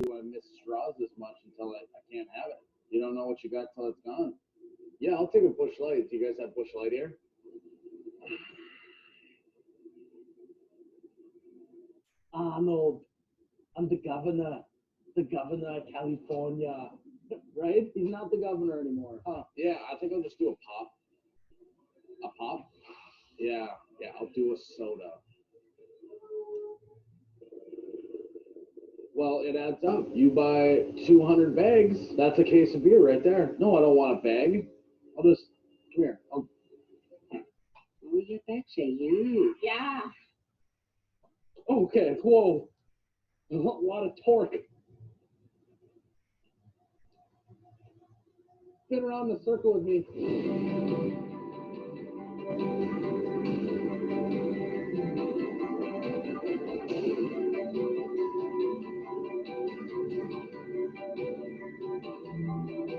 I miss straws this much until I can't have it. You don't know what you got till it's gone. Yeah, I'll take a Bush Light. Do you guys have Bush Light here? Arnold, I'm the governor of California, right? He's not the governor anymore. Yeah, I think I'll just do a pop. A pop? Yeah, I'll do a soda. Well, it adds up. You buy 200 bags, that's a case of beer right there. No, I don't want a bag. I'll just, come here. Oh, you betcha, you. Yeah. Okay, whoa. A lot of torque. Spin around the circle with me.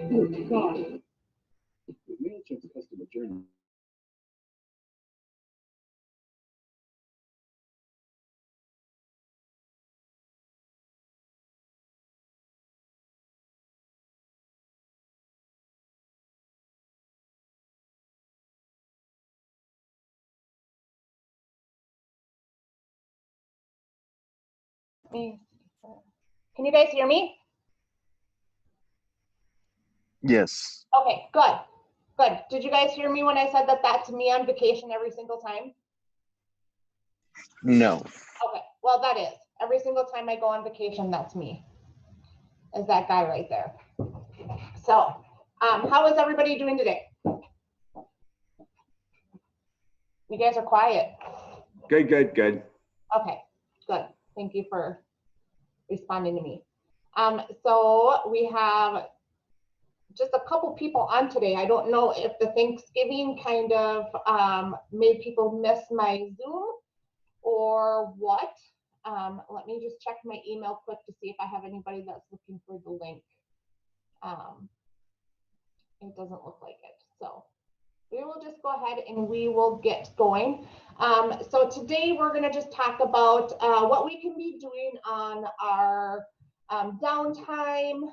Oh, God. MailChimp's customer journey. Can you guys hear me? Yes. Okay, good. Good. Did you guys hear me when I said that that's me on vacation every single time? No. Okay, well, that is. Every single time I go on vacation, that's me. Is that guy right there. So, how is everybody doing today? You guys are quiet. Good. Okay, good. Thank you for responding to me. So we have just a couple people on today. I don't know if the Thanksgiving kind of made people miss my Zoom or what. Let me just check my email quick to see if I have anybody that's looking for the link. It doesn't look like it. So we will just go ahead and we will get going. So today we're going to just talk about what we can be doing on our downtime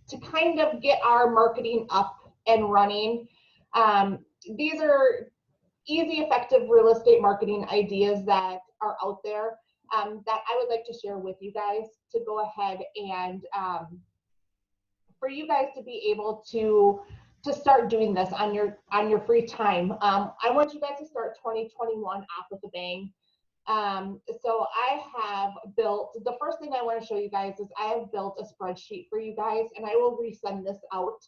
to kind of get our marketing up and running. These are easy, effective real estate marketing ideas that are out there that I would like to share with you guys to go ahead and for you guys to be able to start doing this on your free time. I want you guys to start 2021 off with a bang. So I have built, the first thing I want to show you guys is I have built a spreadsheet for you guys, and I will resend this out.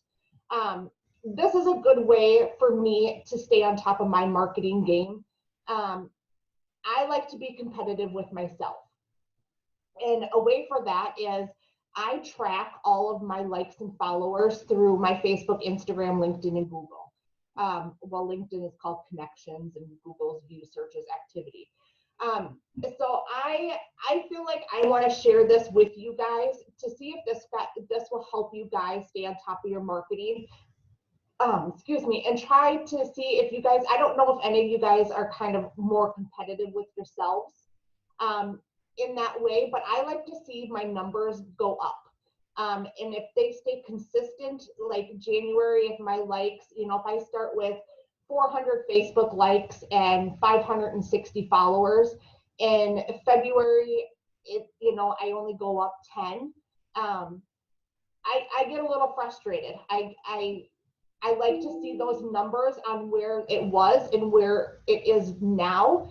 This is a good way for me to stay on top of my marketing game. I like to be competitive with myself. And a way for that is I track all of my likes and followers through my Facebook, Instagram, LinkedIn, and Google. Well, LinkedIn is called connections and Google's view searches activity. So I feel like I want to share this with you guys to see if this will help you guys stay on top of your marketing. Excuse me, and try to see if you guys, I don't know if any of you guys are kind of more competitive with yourselves in that way, but I like to see my numbers go up. And if they stay consistent, like January, if my likes, if I start with 400 Facebook likes and 560 followers, in February, I only go up 10. I get a little frustrated. I like to see those numbers on where it was and where it is now,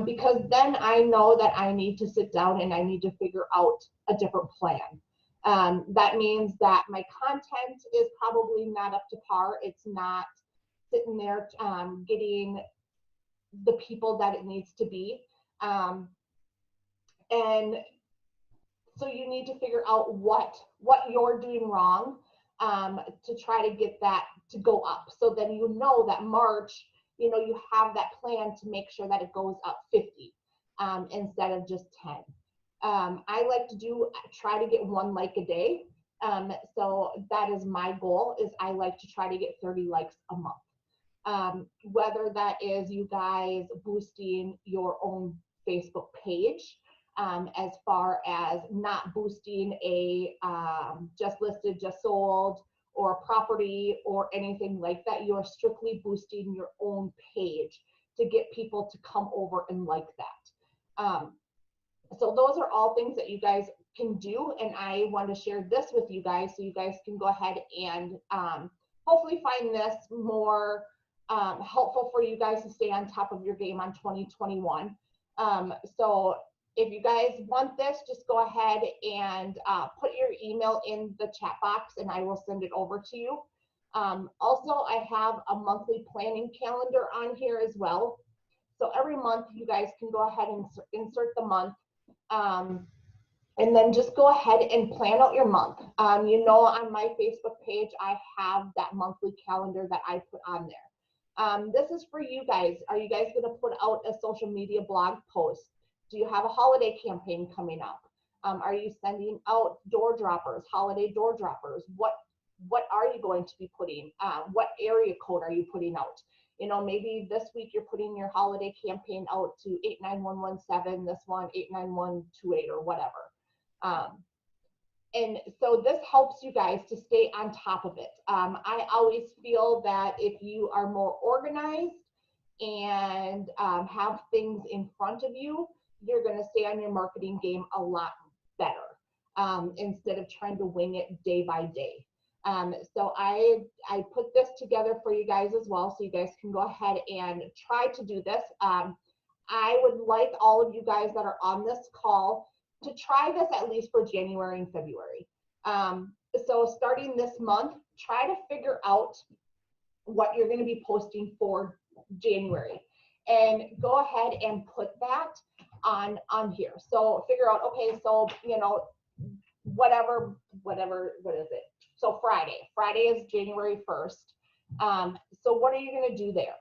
because then I know that I need to sit down and I need to figure out a different plan. That means that my content is probably not up to par. It's not sitting there getting the people that it needs to be. And so you need to figure out what you're doing wrong to try to get that to go up. So then that March, you have that plan to make sure that it goes up 50 instead of just 10. I like to try to get 1 like a day. So that is my goal, is I like to try to get 30 likes a month. Whether that is you guys boosting your own Facebook page, as far as not boosting a just listed, just sold, or property or anything like that. You're strictly boosting your own page to get people to come over and like that. So those are all things that you guys can do, and I want to share this with you guys so you guys can go ahead and hopefully find this more helpful for you guys to stay on top of your game on 2021. So if you guys want this, just go ahead and put your email in the chat box and I will send it over to you. Also, I have a monthly planning calendar on here as well. So every month you guys can go ahead and insert the month. And then just go ahead and plan out your month. You know, on my Facebook page, I have that monthly calendar that I put on there. This is for you guys. Are you guys going to put out a social media blog post? Do you have a holiday campaign coming up? Are you sending out door droppers, holiday door droppers? What are you going to be putting? What area code are you putting out? You know, maybe this week you're putting your holiday campaign out to 89117, this one 89128 or whatever. And so this helps you guys to stay on top of it. I always feel that if you are more organized and have things in front of you, you're going to stay on your marketing game a lot better instead of trying to wing it day by day. So I put this together for you guys as well, so you guys can go ahead and try to do this. I would like all of you guys that are on this call to try this at least for January and February. So starting this month, try to figure out what you're going to be posting for January and go ahead and put that on here. So figure out, okay, so, you know, whatever, what is it? So Friday is January 1st. So what are you going to do there?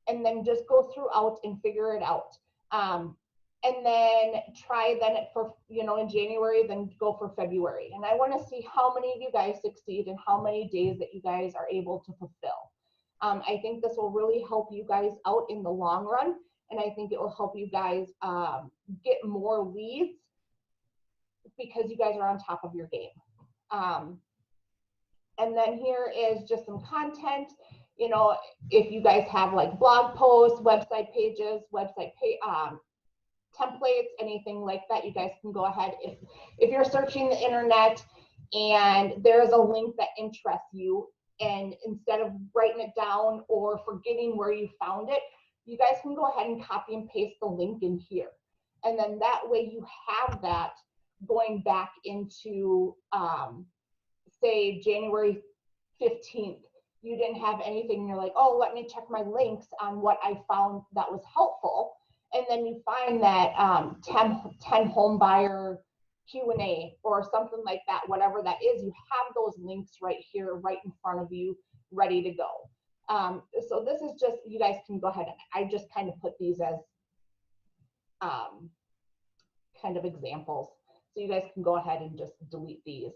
And then just go throughout and figure it out. And then try then for, you know, in January, then go for February. And I want to see how many of you guys succeed and how many days that you guys are able to fulfill. I think this will really help you guys out in the long run. And I think it will help you guys get more leads because you guys are on top of your game. And then here is just some content. You know, if you guys have like blog posts, website pages, templates, anything like that, you guys can go ahead. If you're searching the internet and there's a link that interests you, and instead of writing it down or forgetting where you found it, you guys can go ahead and copy and paste the link in here. And then that way you have that going back into, say, January 15th. You didn't have anything, and you're like, oh, let me check my links on what I found that was helpful. And then you find that 10 home buyer Q&A or something like that, whatever that is, you have those links right here, right in front of you, ready to go. So this is just, you guys can go ahead and I just kind of put these as kind of examples. So you guys can go ahead and just delete these.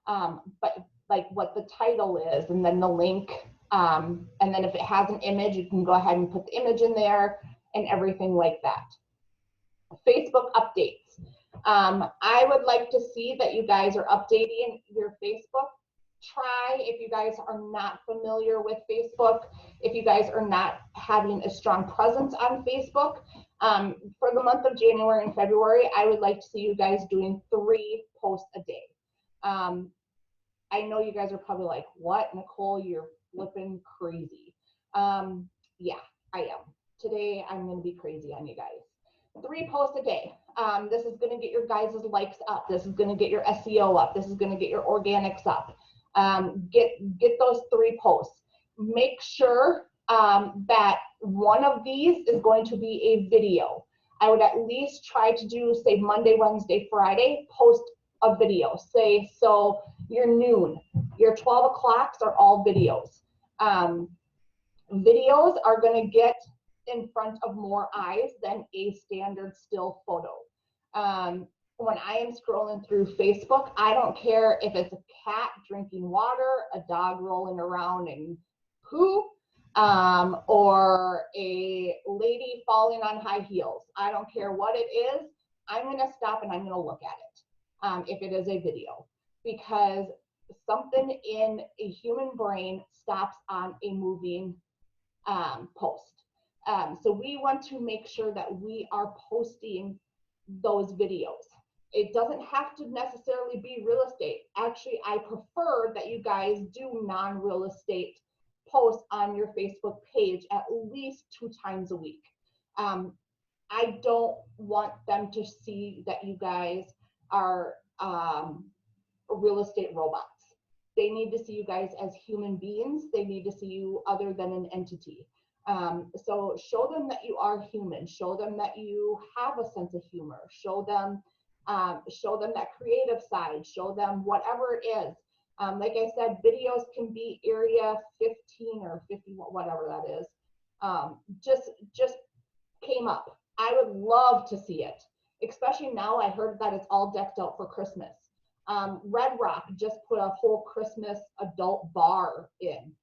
But like what the title is, and then the link, and then if it has an image, you can go ahead and put the image in there and everything like that. Facebook updates. I would like to see that you guys are updating your Facebook. Try, if you guys are not familiar with Facebook, if you guys are not having a strong presence on Facebook, for the month of January and February, I would like to see you guys doing 3 posts a day. I know you guys are probably like, what, Nicole, you're flipping crazy. Yeah, I am. Today, I'm going to be crazy on you guys. 3 posts a day. This is going to get your guys' likes up. This is going to get your SEO up. This is going to get your organics up. Get those 3 posts. Make sure that one of these is going to be a video. I would at least try to do, say, Monday, Wednesday, Friday, post a video. Say, so your noon, your 12 o'clocks are all videos. Videos are going to get in front of more eyes than a standard still photo. When I am scrolling through Facebook, I don't care if it's a cat drinking water, a dog rolling around and poo, or a lady falling on high heels. I don't care what it is. I'm going to stop and I'm going to look at it if it is a video, because something in a human brain stops on a moving post. So we want to make sure that we are posting those videos. It doesn't have to necessarily be real estate. Actually, I prefer that you guys do non-real estate posts on your Facebook page at least 2 times a week. I don't want them to see that you guys are real estate robots. They need to see you guys as human beings. They need to see you other than an entity. So show them that you are human. Show them that you have a sense of humor. Show them that creative side. Show them whatever it is. Like I said, videos can be area 15 or 50, whatever that is. Just came up. I would love to see it, especially now I heard that it's all decked out for Christmas. Red Rock just put a whole Christmas adult bar in.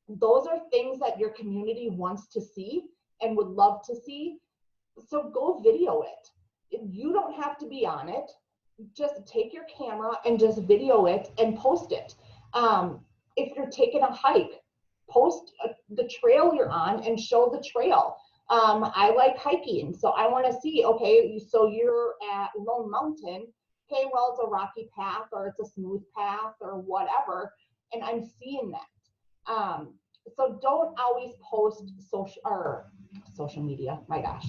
Those are things that your community wants to see and would love to see. So go video it. You don't have to be on it. Just take your camera and just video it and post it. If you're taking a hike, post the trail you're on and show the trail. I like hiking, so I want to see, okay, so you're at Lone Mountain. Okay, well, it's a rocky path or it's a smooth path or whatever, and I'm seeing that. So don't always post social media, my gosh.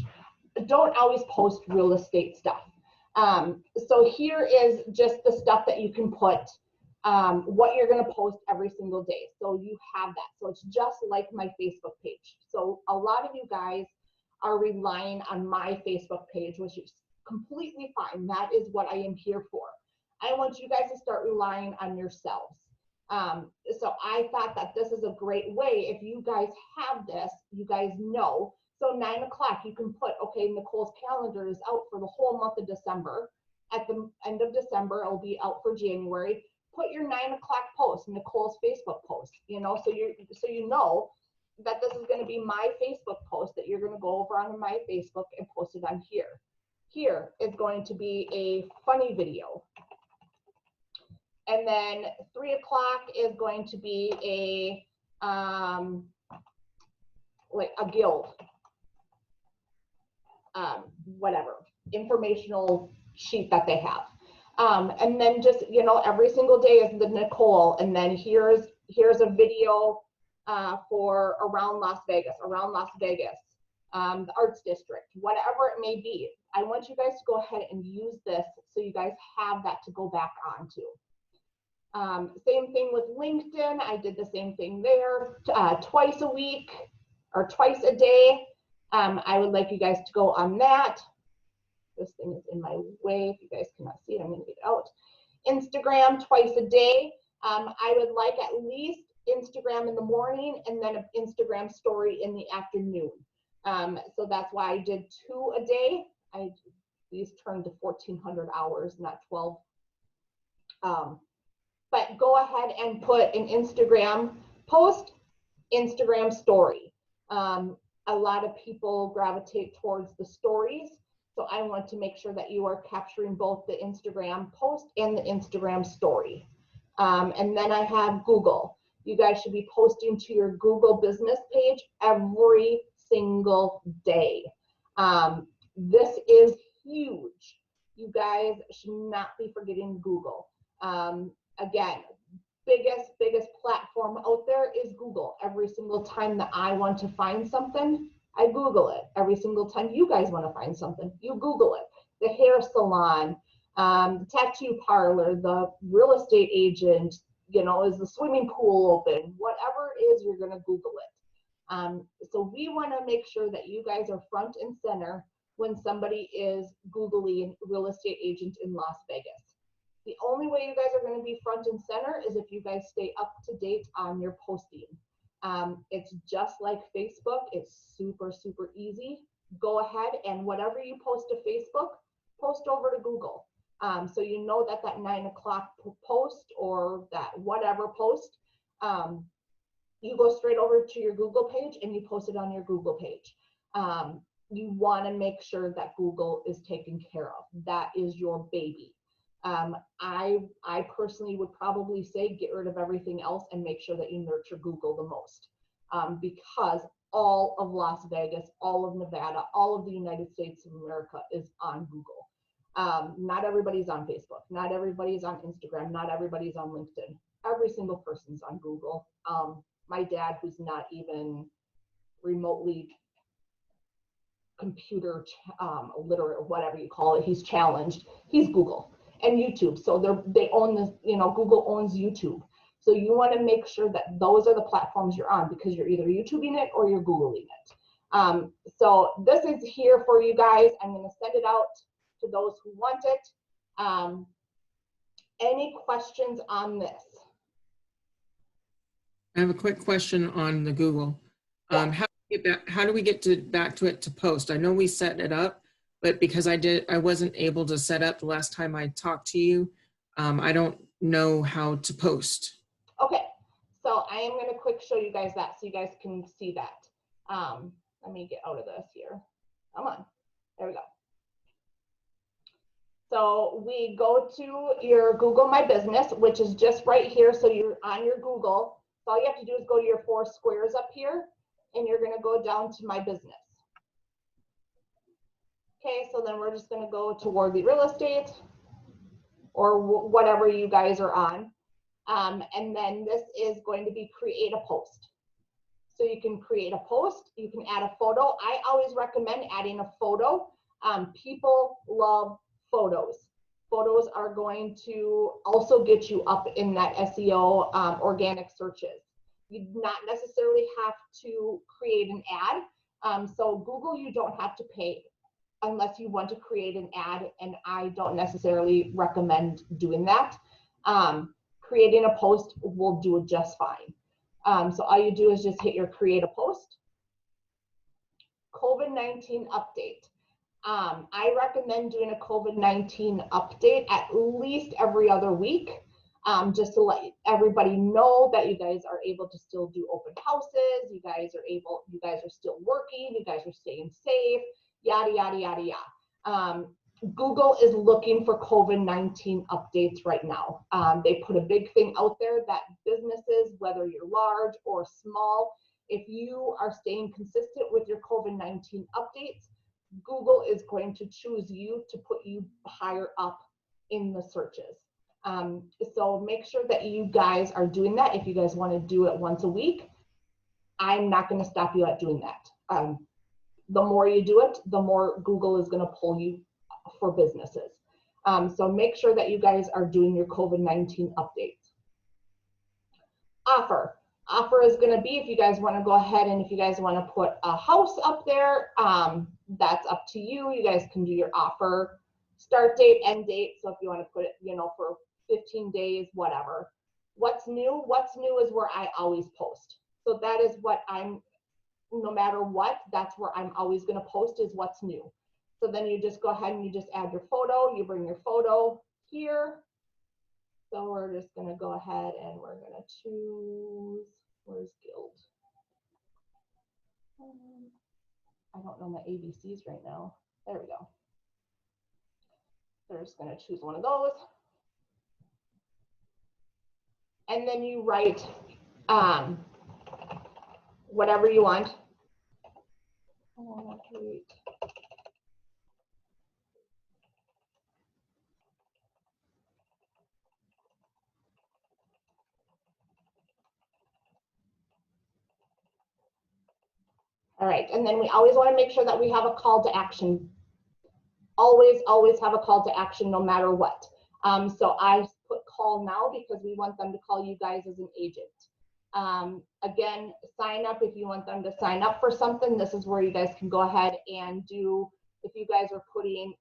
Don't always post real estate stuff. So here is just the stuff that you can put, what you're going to post every single day. So you have that. So it's just like my Facebook page. So a lot of you guys are relying on my Facebook page, which is completely fine. That is what I am here for. I want you guys to start relying on yourselves. So I thought that this is a great way. If you guys have this, you guys know. So 9 o'clock, you can put, okay, Nicole's calendar is out for the whole month of December. At the end of December, it'll be out for January. Put your 9 o'clock post, Nicole's Facebook post, you know, so you know that this is going to be my Facebook post that you're going to go over on my Facebook and post it on here. Here is going to be a funny video. And then 3 o'clock is going to be a like a guild, whatever, informational sheet that they have. And then just, you know, every single day is the Nicole, and then here's a video for around Las Vegas, the Arts District, whatever it may be. I want you guys to go ahead and use this so you guys have that to go back onto. Same thing with LinkedIn. I did the same thing there, twice a week or twice a day. I would like you guys to go on that. This thing is in my way. If you guys cannot see it, I'm going to get it out. Instagram twice a day. I would like at least Instagram in the morning and then an Instagram story in the afternoon. So that's why I did 2 a day. These turned to 1,400 hours, not 12. But go ahead and put an Instagram post, Instagram story. A lot of people gravitate towards the stories. So I want to make sure that you are capturing both the Instagram post and the Instagram story. And then I have Google. You guys should be posting to your Google business page every single day. This is huge. You guys should not be forgetting Google. Again, biggest platform out there is Google. Every single time that I want to find something, I Google it. Every single time you guys want to find something, you Google it. The hair salon, the tattoo parlor, the real estate agent, you know, is the swimming pool open? Whatever it is, you're going to Google it. So we want to make sure that you guys are front and center when somebody is Googling real estate agent in Las Vegas. The only way you guys are going to be front and center is if you guys stay up to date on your posting. It's just like Facebook. It's super, super easy. Go ahead and whatever you post to Facebook, post over to Google. So you know that 9 o'clock post or that whatever post, you go straight over to your Google page and you post it on your Google page. you want to make sure that Google is taken care of. That is your baby. I personally would probably say get rid of everything else and make sure that you nurture Google the most, because all of Las Vegas, all of Nevada, all of the United States of America is on Google. Not everybody's on Facebook. Not everybody's on Instagram. Not everybody's on LinkedIn. Every single person's on Google. My dad, who's not even remotely computer literate or whatever you call it, he's challenged, he's Google and YouTube. So they own this, Google owns YouTube. So you want to make sure that those are the platforms you're on, because you're either YouTubing it or you're Googling it. So this is here for you guys. I'm going to send it out to those who want it. Any questions on this? I have a quick question on the Google. Yeah. How do we get back to it to post? I know we set it up, but because I wasn't able to set up the last time I talked to you, I don't know how to post. Okay, so I am going to quick show you guys that so you guys can see that. Let me get out of this here. Come on, there we go. So we go to your Google My Business, which is just right here. So you're on your Google. So all you have to do is go to your 4 squares up here, and you're going to go down to My Business. Okay, so then we're just going to go to Warby Real Estate or whatever you guys are on. And then this is going to be create a post. So you can create a post, you can add a photo. I always recommend adding a photo. People love photos. Photos are going to also get you up in that SEO organic searches. You do not necessarily have to create an ad. So Google, you don't have to pay unless you want to create an ad, and I don't necessarily recommend doing that. Creating a post will do it just fine. So all you do is just hit your create a post. COVID-19 update. I recommend doing a COVID-19 update at least every other week, just to let everybody know that you guys are able to still do open houses, you guys are still working, you guys are staying safe, yada, yada, yada, yada. Google is looking for COVID-19 updates right now. They put a big thing out there that businesses, whether you're large or small, if you are staying consistent with your COVID-19 updates, Google is going to choose you to put you higher up in the searches. So make sure that you guys are doing that. If you guys want to do it once a week, I'm not going to stop you at doing that. The more you do it, the more Google is going to pull you for businesses. So make sure that you guys are doing your COVID-19 updates. Offer is going to be, if you guys want to go ahead and if you guys want to put a house up there, that's up to you. You guys can do your offer start date, end date. So if you want to put it, for 15 days, whatever. What's new? What's new is where I always post. So that is what no matter what, that's where I'm always going to post is what's new. So then you just go ahead and you just add your photo, you bring your photo here. So we're just going to go ahead and we're going to choose, where's Guild? I don't know my ABCs right now. There we go. So we're just going to choose one of those. And then you write whatever you want. All right, and then we always want to make sure that we have a call to action. Always have a call to action no matter what. So I put call now because we want them to call you guys as an agent. Again, sign up if you want them to sign up for something. This is where you guys can go ahead and do, if you guys are putting,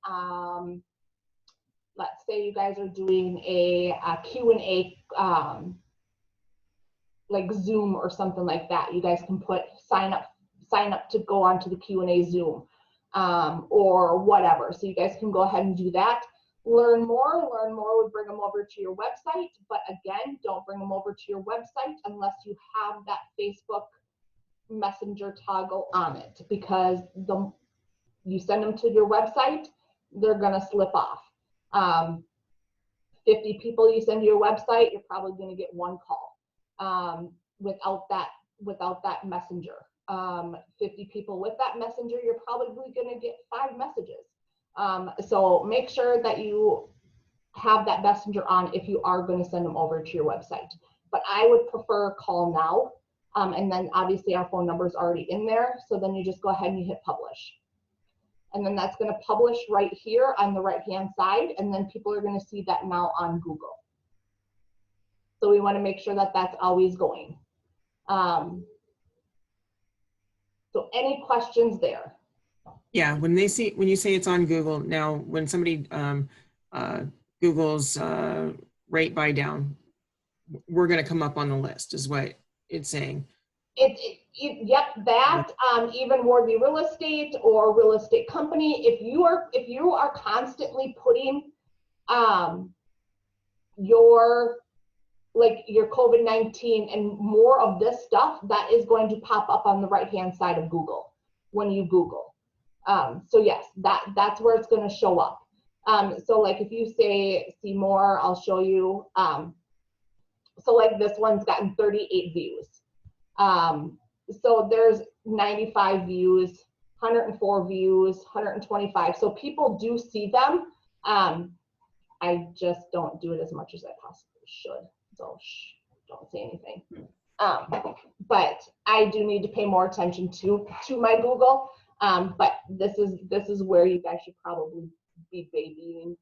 let's say you guys are doing a Q&A, like Zoom or something like that. You guys can put sign up to go onto the Q&A Zoom or whatever. So you guys can go ahead and do that. Learn more would bring them over to your website. But again, don't bring them over to your website unless you have that Facebook Messenger toggle on it, because you send them to your website, they're gonna slip off. 50 people you send to your website, you're probably gonna get one call without that messenger. 50 people with that messenger, you're probably gonna get 5 messages. So make sure that you have that messenger on if you are gonna send them over to your website. But I would prefer call now. And then obviously our phone number is already in there. So then you just go ahead and you hit publish. And then that's gonna publish right here on the right-hand side. And then people are gonna see that now on Google. So we wanna make sure that that's always going. So any questions there? Yeah, when you say it's on Google, now when somebody Google's rate buy down, we're gonna come up on the list is what it's saying. Yep, that even Warby Real Estate or real estate company, if you are constantly putting your COVID-19 and more of this stuff, that is going to pop up on the right-hand side of Google when you Google. So yes, that's where it's going to show up. So like if you say see more, I'll show you. So like this one's gotten 38 views. So there's 95 views, 104 views, 125. So people do see them. I just don't do it as much as I possibly should. So don't say anything. But I do need to pay more attention to my Google. But this is where you guys should probably be babying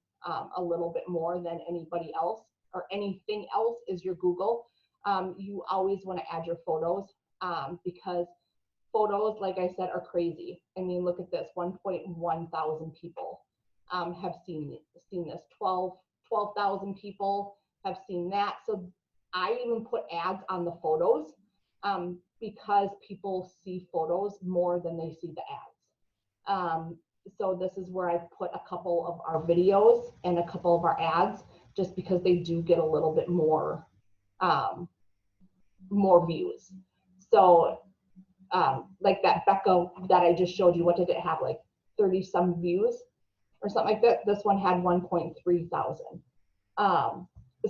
a little bit more than anybody else or anything else is your Google. You always want to add your photos because photos, like I said, are crazy. I mean, look at this, 1.1 thousand people have seen this, 12,000 people have seen that. So I even put ads on the photos because people see photos more than they see the ads. So this is where I've put a couple of our videos and a couple of our ads just because they do get a little bit more views. So like that Becca that I just showed you, what did it have, like 30 some views or something like that? This one had 1.3 thousand.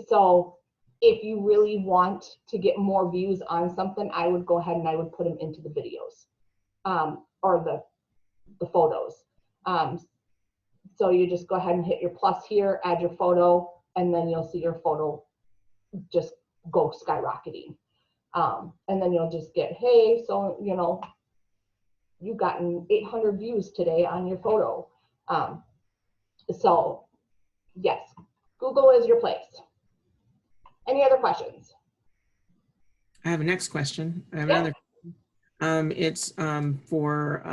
So if you really want to get more views on something, I would go ahead and I would put them into the videos or the photos. So you just go ahead and hit your plus here, add your photo, and then you'll see your photo just go skyrocketing. And then you'll just get, hey, so, you know, you've gotten 800 views today on your photo. So yes, Google is your place. Any other questions? I have a next question. I have Yep. another. It's for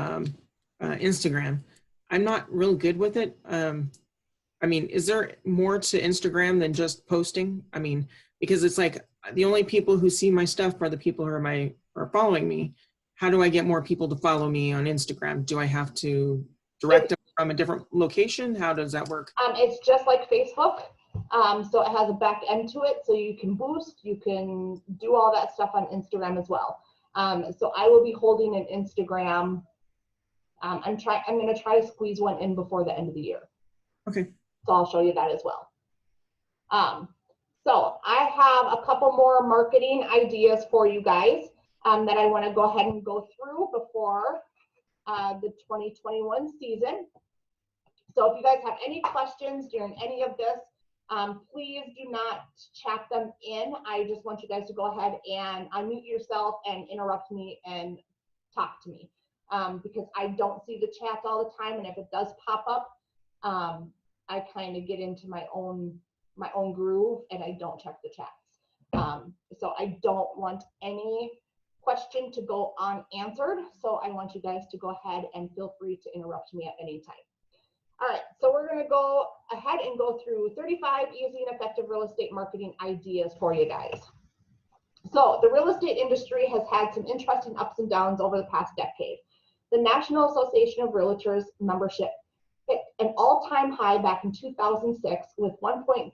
Instagram. I'm not real good with it. I mean, is there more to Instagram than just posting? I mean, because it's like the only people who see my stuff are the people who are following me. How do I get more people to follow me on Instagram? Do I have to direct them from a different location? How does that work? It's just like Facebook. So it has a back end to it, so you can boost, you can do all that stuff on Instagram as well. So I will be holding an Instagram. I'm going to try to squeeze one in before the end of the year. Okay. So I'll show you that as well. So I have a couple more marketing ideas for you guys that I want to go ahead and go through before the 2021 season. So if you guys have any questions during any of this, please do not chat them in. I just want you guys to go ahead and unmute yourself and interrupt me and talk to me because I don't see the chats all the time. And if it does pop up, I kind of get into my own groove and I don't check the chats. So I don't want any question to go unanswered. So I want you guys to go ahead and feel free to interrupt me at any time. All right, so we're going to go ahead and go through 35 easy and effective real estate marketing ideas for you guys. So the real estate industry has had some interesting ups and downs over the past decade. The National Association of Realtors membership hit an all-time high back in 2006 with 1.3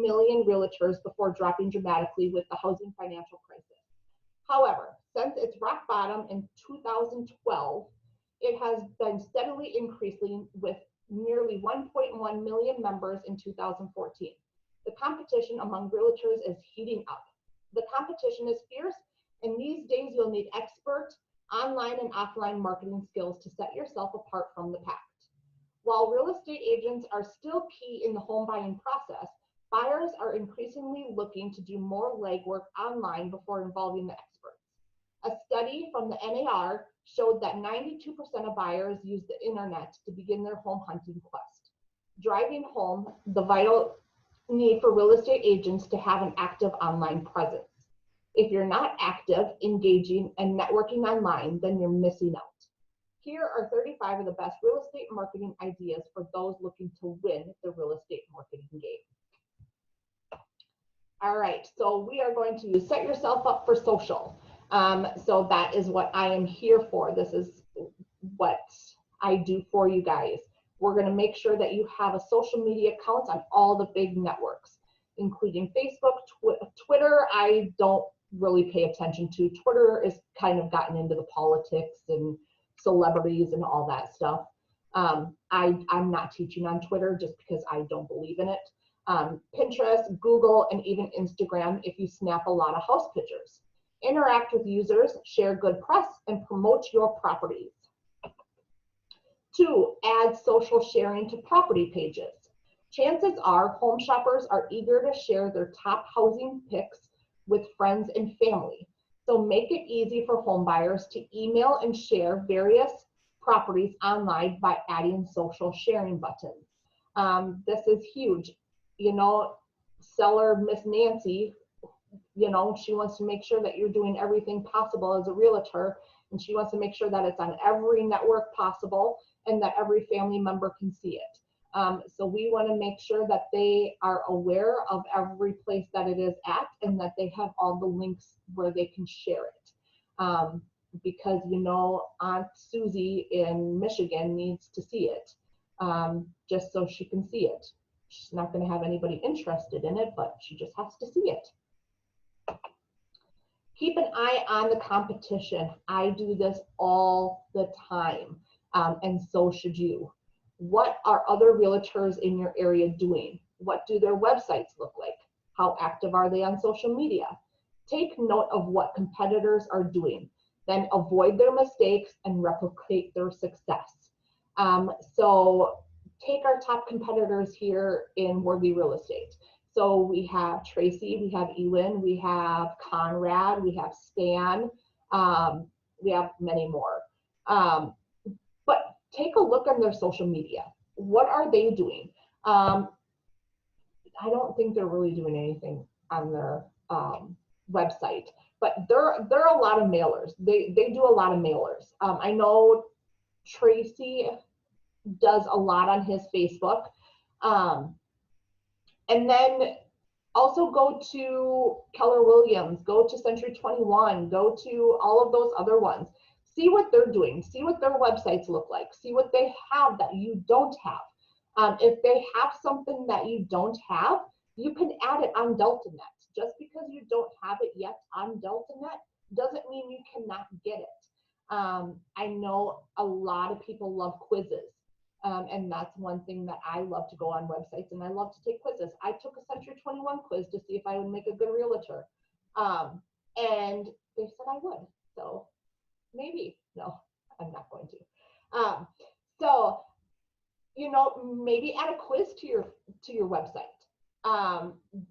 million realtors before dropping dramatically with the housing financial crisis. However, since its rock bottom in 2012, It has been steadily increasing with nearly 1.1 million members in 2014. The competition among realtors is heating up. The competition is fierce, and these days you'll need expert online and offline marketing skills to set yourself apart from the pack. While real estate agents are still key in the home buying process, buyers are increasingly looking to do more legwork online before involving the experts. A study from the NAR showed that 92% of buyers use the internet to begin their home hunting quest, driving home the vital need for real estate agents to have an active online presence. If you're not active, engaging, and networking online, then you're missing out. Here are 35 of the best real estate marketing ideas for those looking to win the real estate marketing game. All right, so we are going to set yourself up for social. So that is what I am here for. This is what I do for you guys. We're going to make sure that you have a social media account on all the big networks, including Facebook, Twitter. I don't really pay attention to. Twitter is kind of gotten into the politics and celebrities and all that stuff. I'm not teaching on Twitter just because I don't believe in it. Pinterest, Google, and even Instagram if you snap a lot of house pictures. Interact with users, share good press, and promote your properties. 2, add social sharing to property pages. Chances are home shoppers are eager to share their top housing picks with friends and family. So make it easy for home buyers to email and share various properties online by adding social sharing buttons. This is huge. You know, seller Miss Nancy, you know, she wants to make sure that you're doing everything possible as a realtor, and she wants to make sure that it's on every network possible and that every family member can see it. So we want to make sure that they are aware of every place that it is at and that they have all the links where they can share it. Because, you know, Aunt Susie in Michigan needs to see it, just so she can see it. She's not going to have anybody interested in it, but she just has to see it. Keep an eye on the competition. I do this all the time, and so should you. What are other realtors in your area doing? What do their websites look like? How active are they on social media? Take note of what competitors are doing, then avoid their mistakes and replicate their success. So take our top competitors here in Worthy Real Estate. So we have Tracy, we have Ewan, we have Conrad, we have Stan, we have many more. But take a look on their social media. What are they doing? I don't think they're really doing anything on their website, but they're a lot of mailers. They do a lot of mailers. I know Tracy does a lot on his Facebook. And then also go to Keller Williams, go to Century 21, go to all of those other ones. See what they're doing, see what their websites look like, see what they have that you don't have. If they have something that you don't have, you can add it on DeltaNet. Just because you don't have it yet on DeltaNet doesn't mean you cannot get it. I know a lot of people love quizzes. And that's one thing that I love to go on websites, and I love to take quizzes. I took a Century 21 quiz to see if I would make a good realtor. And they said I would. So maybe. No, I'm not going to. So, you know, maybe add a quiz to your website.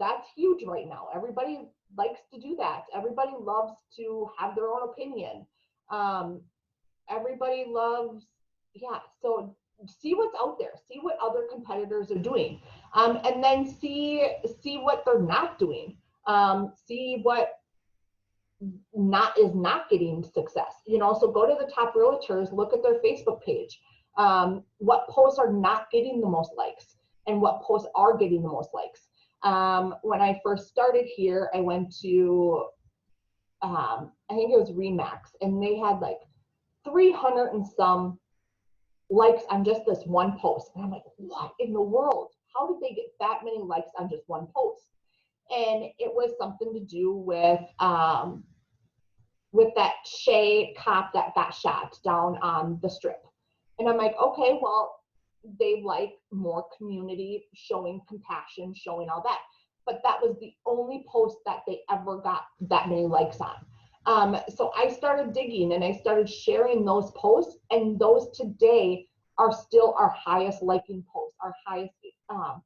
That's huge right now. Everybody likes to do that. Everybody loves to have their own opinion. Everybody loves, yeah. So see what's out there, see what other competitors are doing, and then see what they're not doing, see what is not getting success. You know, so go to the top realtors, look at their Facebook page, what posts are not getting the most likes and what posts are getting the most likes. When I first started here, I went to I think it was Remax, and they had like 300 and some likes on just this one post. And I'm like, what in the world? How did they get that many likes on just one post? And it was something to do with with that Shay cop that got shot down on the strip. And I'm like, okay, well, they like more community, showing compassion, showing all that. But that was the only post that they ever got that many likes on. So I started digging and I started sharing those posts, and those today are still our highest liking posts, our highest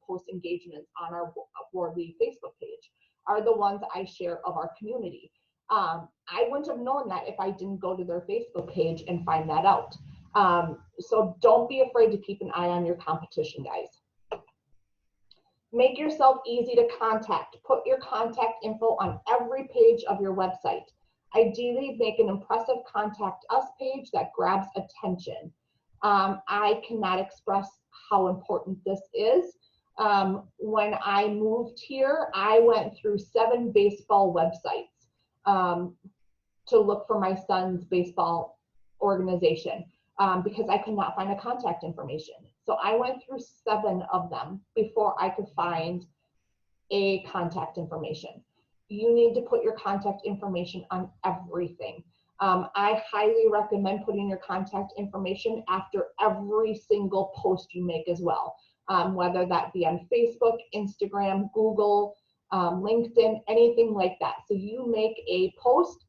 post engagements on our Wardley Facebook page are the ones I share of our community. I wouldn't have known that if I didn't go to their Facebook page and find that out. So don't be afraid to keep an eye on your competition, guys. Make yourself easy to contact. Put your contact info on every page of your website. Ideally, make an impressive contact us page that grabs attention. I cannot express how important this is. When I moved here, I went through 7 baseball websites to look for my son's baseball organization because I could not find a contact information. So I went through 7 of them before I could find a contact information. You need to put your contact information on everything. I highly recommend putting your contact information after every single post you make as well, whether that be on Facebook, Instagram, Google, LinkedIn, anything like that. So you make a post.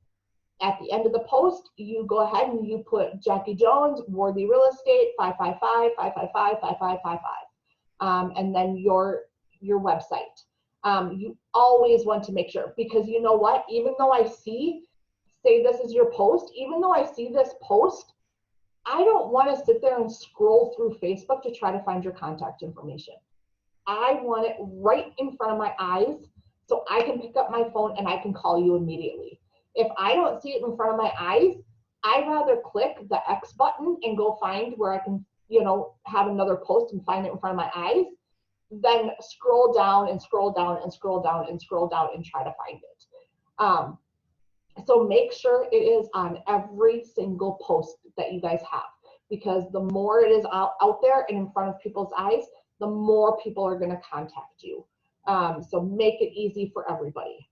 At the end of the post, you go ahead and you put Jackie Jones, Worthy Real Estate, 555-555-5555, and then your website. You always want to make sure, because you know what, even though I see, say this is your post, even though I see this post, I don't want to sit there and scroll through Facebook to try to find your contact information. I want it right in front of my eyes so I can pick up my phone and I can call you immediately. If I don't see it in front of my eyes, I'd rather click the X button and go find where I can, have another post and find it in front of my eyes, than scroll down and scroll down and scroll down and scroll down and try to find it. So make sure it is on every single post that you guys have, because the more it is out there and in front of people's eyes, the more people are going to contact you. So make it easy for everybody.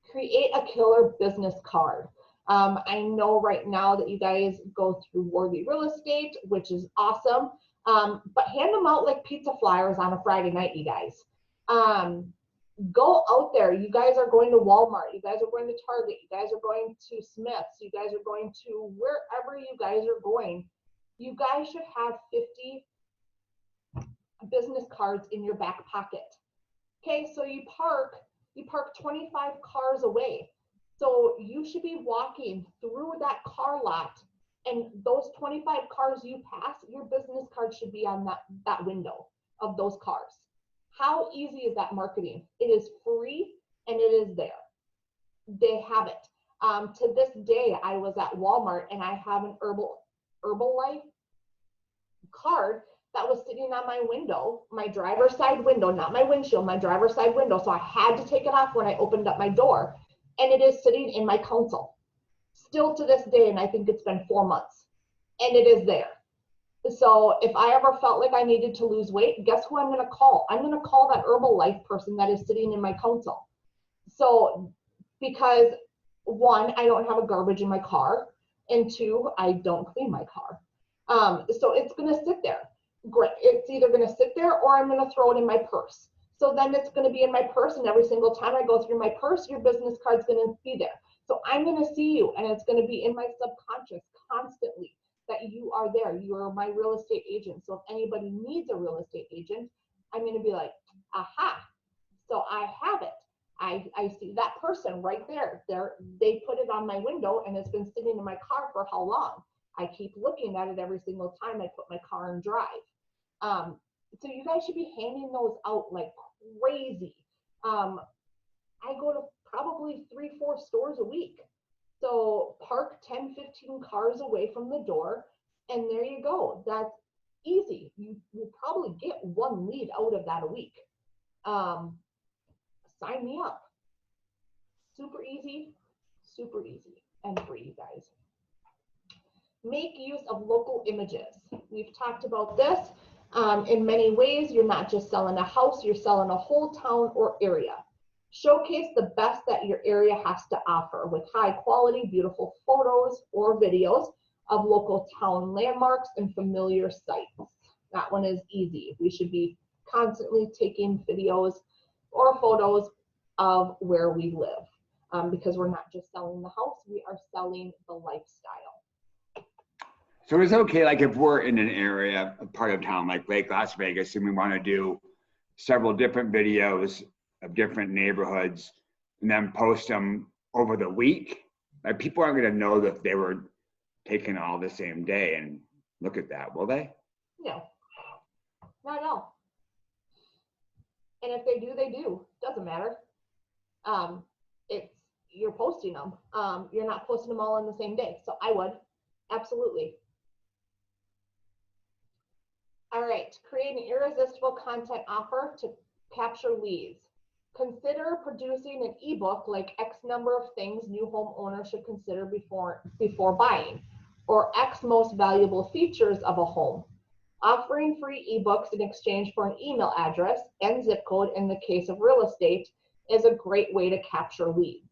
Create a killer business card. I know right now that you guys go through Worthy Real Estate, which is awesome, but hand them out like pizza flyers on a Friday night, you guys. Go out there. You guys are going to Walmart. You guys are going to Target. You guys are going to Smith's. You guys are going to wherever you guys are going. You guys should have 50 business cards in your back pocket. Okay, so you park 25 cars away. So you should be walking through that car lot, and those 25 cars you pass, your business card should be on that window of those cars. How easy is that marketing? It is free and it is there. They have it. To this day, I was at Walmart and I have an Herbalife card that was sitting on my window, my driver's side window, not my windshield, my driver's side window. So I had to take it off when I opened up my door, and it is sitting in my console still to this day. And I think it's been 4 months and it is there. So if I ever felt like I needed to lose weight, guess who I'm going to call? I'm going to call that Herbalife person that is sitting in my console. So because 1, I don't have a garbage in my car, and 2, I don't clean my car. So it's going to sit there. Great. It's either going to sit there or I'm going to throw it in my purse. So then it's going to be in my purse, and every single time I go through my purse, your business card's going to be there. So I'm going to see you, and it's going to be in my subconscious constantly that you are there. You are my real estate agent. So if anybody needs a real estate agent, I'm going to be like, aha. So I have it. I see that person right there. They put it on my window, and it's been sitting in my car for how long? I keep looking at it every single time I put my car in drive. So you guys should be handing those out like crazy. I go to probably 3-4 stores a week. So park 10, 15 cars away from the door, and there you go. That's easy. You will probably get 1 lead out of that a week. Sign me up. Super easy, and free, you guys. Make use of local images. We've talked about this in many ways. You're not just selling a house, you're selling a whole town or area. Showcase the best that your area has to offer with high quality, beautiful photos or videos of local town landmarks and familiar sites. That one is easy. We should be constantly taking videos or photos of where we live, because we're not just selling the house, we are selling the lifestyle. So it's okay, like if we're in an area, a part of town like Lake Las Vegas, and we want to do several different videos of different neighborhoods and then post them over the week, like people aren't going to know that they were taken all the same day and look at that, will they? No, not at all. And if they do, they do. Doesn't matter. You're posting them. You're not posting them all on the same day. So I would, absolutely. All right, create an irresistible content offer to capture leads. Consider producing an ebook like X number of things new homeowners should consider before buying, or X most valuable features of a home. Offering free ebooks in exchange for an email address and zip code in the case of real estate is a great way to capture leads.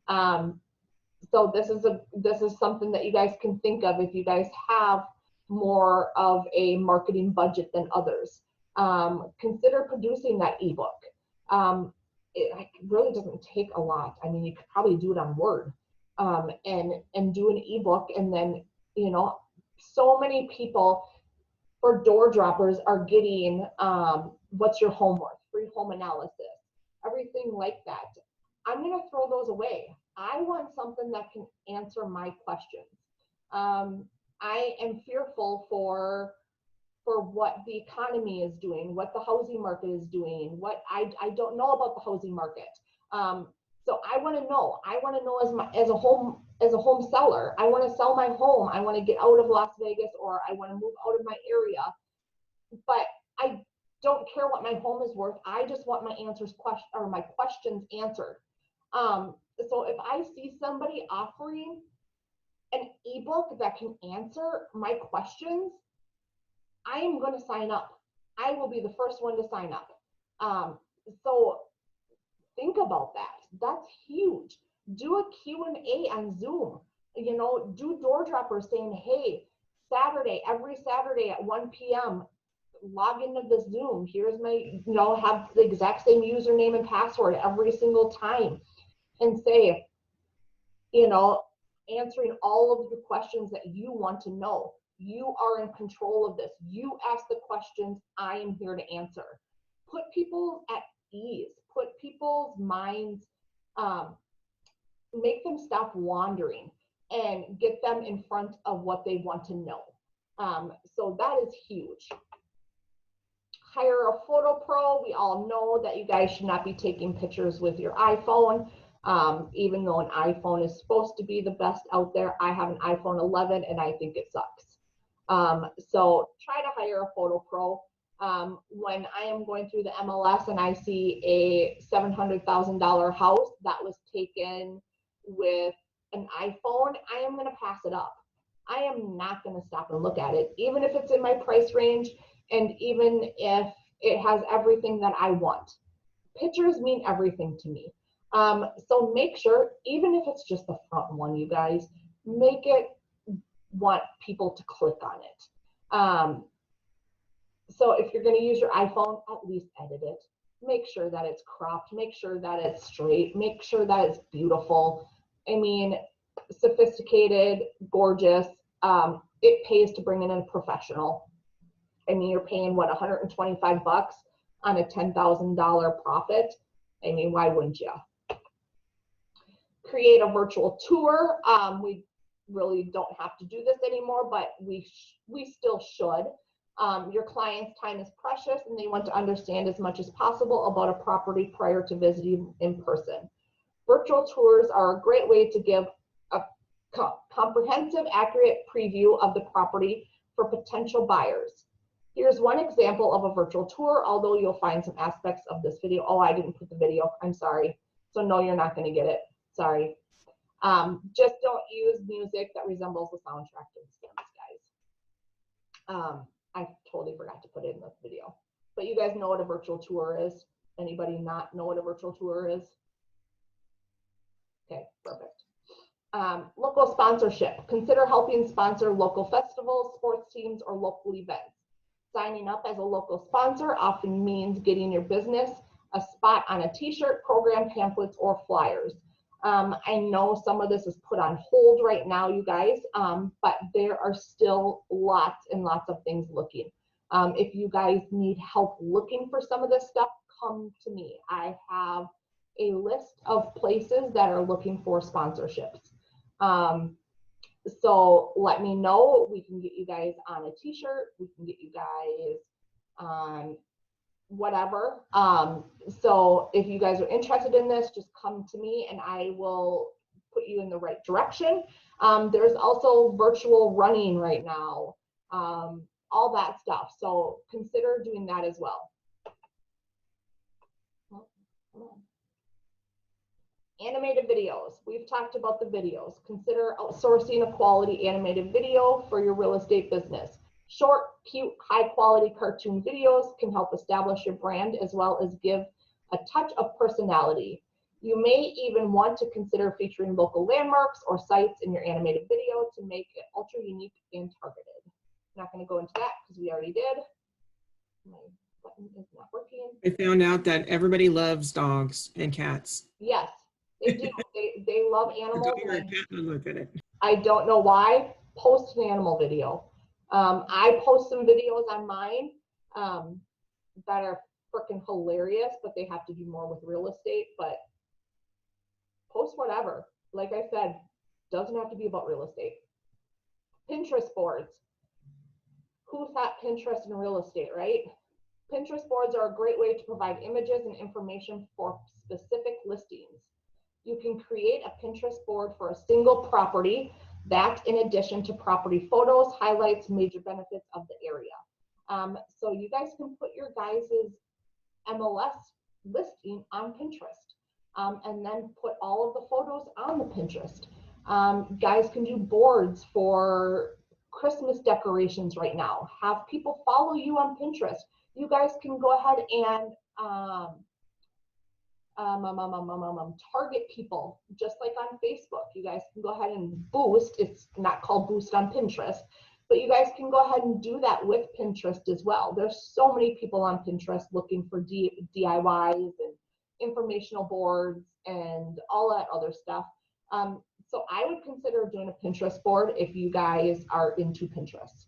So this is something that you guys can think of if you guys have more of a marketing budget than others. Consider producing that ebook. It really doesn't take a lot. I mean, you could probably do it on Word, and do an ebook, and then, you know, so many people for door droppers are getting what's your home worth, free home analysis, everything like that. I'm going to throw those away. I want something that can answer my questions. I am fearful for what the economy is doing, what the housing market is doing, what I don't know about the housing market. So I want to know. I want to know as a home seller. I want to sell my home. I want to get out of Las Vegas, or I want to move out of my area. But I don't care what my home is worth. I just want my questions answered. So if I see somebody offering an ebook that can answer my questions, I am going to sign up. I will be the first one to sign up. So think about that. That's huge. Do a Q&A on Zoom. You know, do door droppers saying, hey, every Saturday at 1 p.m., log into the Zoom. Here's my, you know, have the exact same username and password every single time, and say, you know, answering all of the questions that you want to know. You are in control of this. You ask the questions. I am here to answer. Put people at ease. Put people's minds, make them stop wandering and get them in front of what they want to know. So that is huge. Hire a photo pro. We all know that you guys should not be taking pictures with your iPhone. Even though an iPhone is supposed to be the best out there. I have an iPhone 11 and I think it sucks. So try to hire a photo pro. When I am going through the MLS and I see a $700,000 house that was taken with an iPhone, I am going to pass it up. I am not going to stop and look at it, even if it's in my price range and even if it has everything that I want. Pictures mean everything to me. So make sure, even if it's just the front one, you guys, make it want people to click on it. So if you're going to use your iPhone, at least edit it. Make sure that it's cropped. Make sure that it's straight. Make sure that it's beautiful. I mean, sophisticated, gorgeous. It pays to bring in a professional. I mean, you're paying, what, $125 on a $10,000 profit? I mean, why wouldn't you? Create a virtual tour. We really don't have to do this anymore, but we still should. Your client's time is precious and they want to understand as much as possible about a property prior to visiting in person. Virtual tours are a great way to give a comprehensive, accurate preview of the property for potential buyers. Here's one example of a virtual tour, although you'll find some aspects of this video. Oh, I didn't put the video. I'm sorry. So no, you're not going to get it. Sorry. Just don't use music that resembles the soundtrack to the Stems, guys. I totally forgot to put it in this video. But you guys know what a virtual tour is. Anybody not know what a virtual tour is? Okay, perfect. Local sponsorship. Consider helping sponsor local festivals, sports teams, or local events. Signing up as a local sponsor often means getting your business a spot on a t-shirt, program, pamphlets, or flyers. I know some of this is put on hold right now, you guys, but there are still lots and lots of things looking. If you guys need help looking for some of this stuff, come to me. I have a list of places that are looking for sponsorships. So let me know. We can get you guys on a t-shirt. We can get you guys on whatever. So if you guys are interested in this, just come to me and I will put you in the right direction. There's also virtual running right now, all that stuff. So consider doing that as well. Oh, come on. Animated videos. We've talked about the videos. Consider outsourcing a quality animated video for your real estate business. Short, cute, high quality cartoon videos can help establish your brand as well as give a touch of personality. You may even want to consider featuring local landmarks or sites in your animated video to make it ultra unique and targeted. I'm not going to go into that because we already did. My button is not working. I found out that everybody loves dogs and cats. Yes, they do. They love A animals. dog or a cat would look at it. I don't know why. Post an animal video. I post some videos on mine that are freaking hilarious, but they have to do more with real estate. But post whatever. Like I said, doesn't have to be about real estate. Pinterest boards. Who thought Pinterest in real estate, right? Pinterest boards are a great way to provide images and information for specific listings. You can create a Pinterest board for a single property that, in addition to property photos, highlights major benefits of the area. So you guys can put your guys' MLS listing on Pinterest and then put all of the photos on the Pinterest. Guys can do boards for Christmas decorations right now. Have people follow you on Pinterest. You guys can go ahead and target people just like on Facebook. You guys can go ahead and boost. It's not called boost on Pinterest, but you guys can go ahead and do that with Pinterest as well. There's so many people on Pinterest looking for DIYs and informational boards and all that other stuff. So I would consider doing a Pinterest board if you guys are into Pinterest.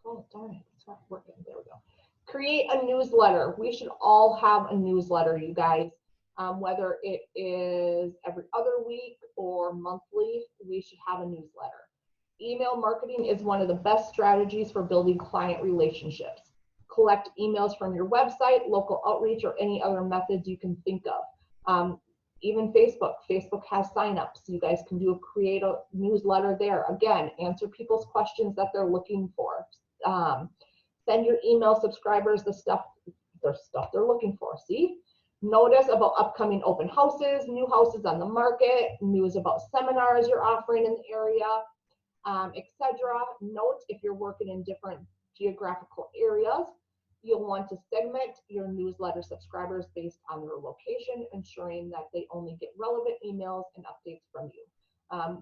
Oh, darn it, it's not working. There we go. Create a newsletter. We should all have a newsletter, you guys. Whether it is every other week or monthly, we should have a newsletter. Email marketing is one of the best strategies for building client relationships. Collect emails from your website, local outreach, or any other methods you can think of. Even Facebook. Facebook has signups. You guys can create a newsletter there. Again, answer people's questions that they're looking for. Send your email subscribers the stuff they're looking for. See? Notice about upcoming open houses, new houses on the market, news about seminars you're offering in the area, etc. Note if you're working in different geographical areas, you'll want to segment your newsletter subscribers based on their location, ensuring that they only get relevant emails and updates from you.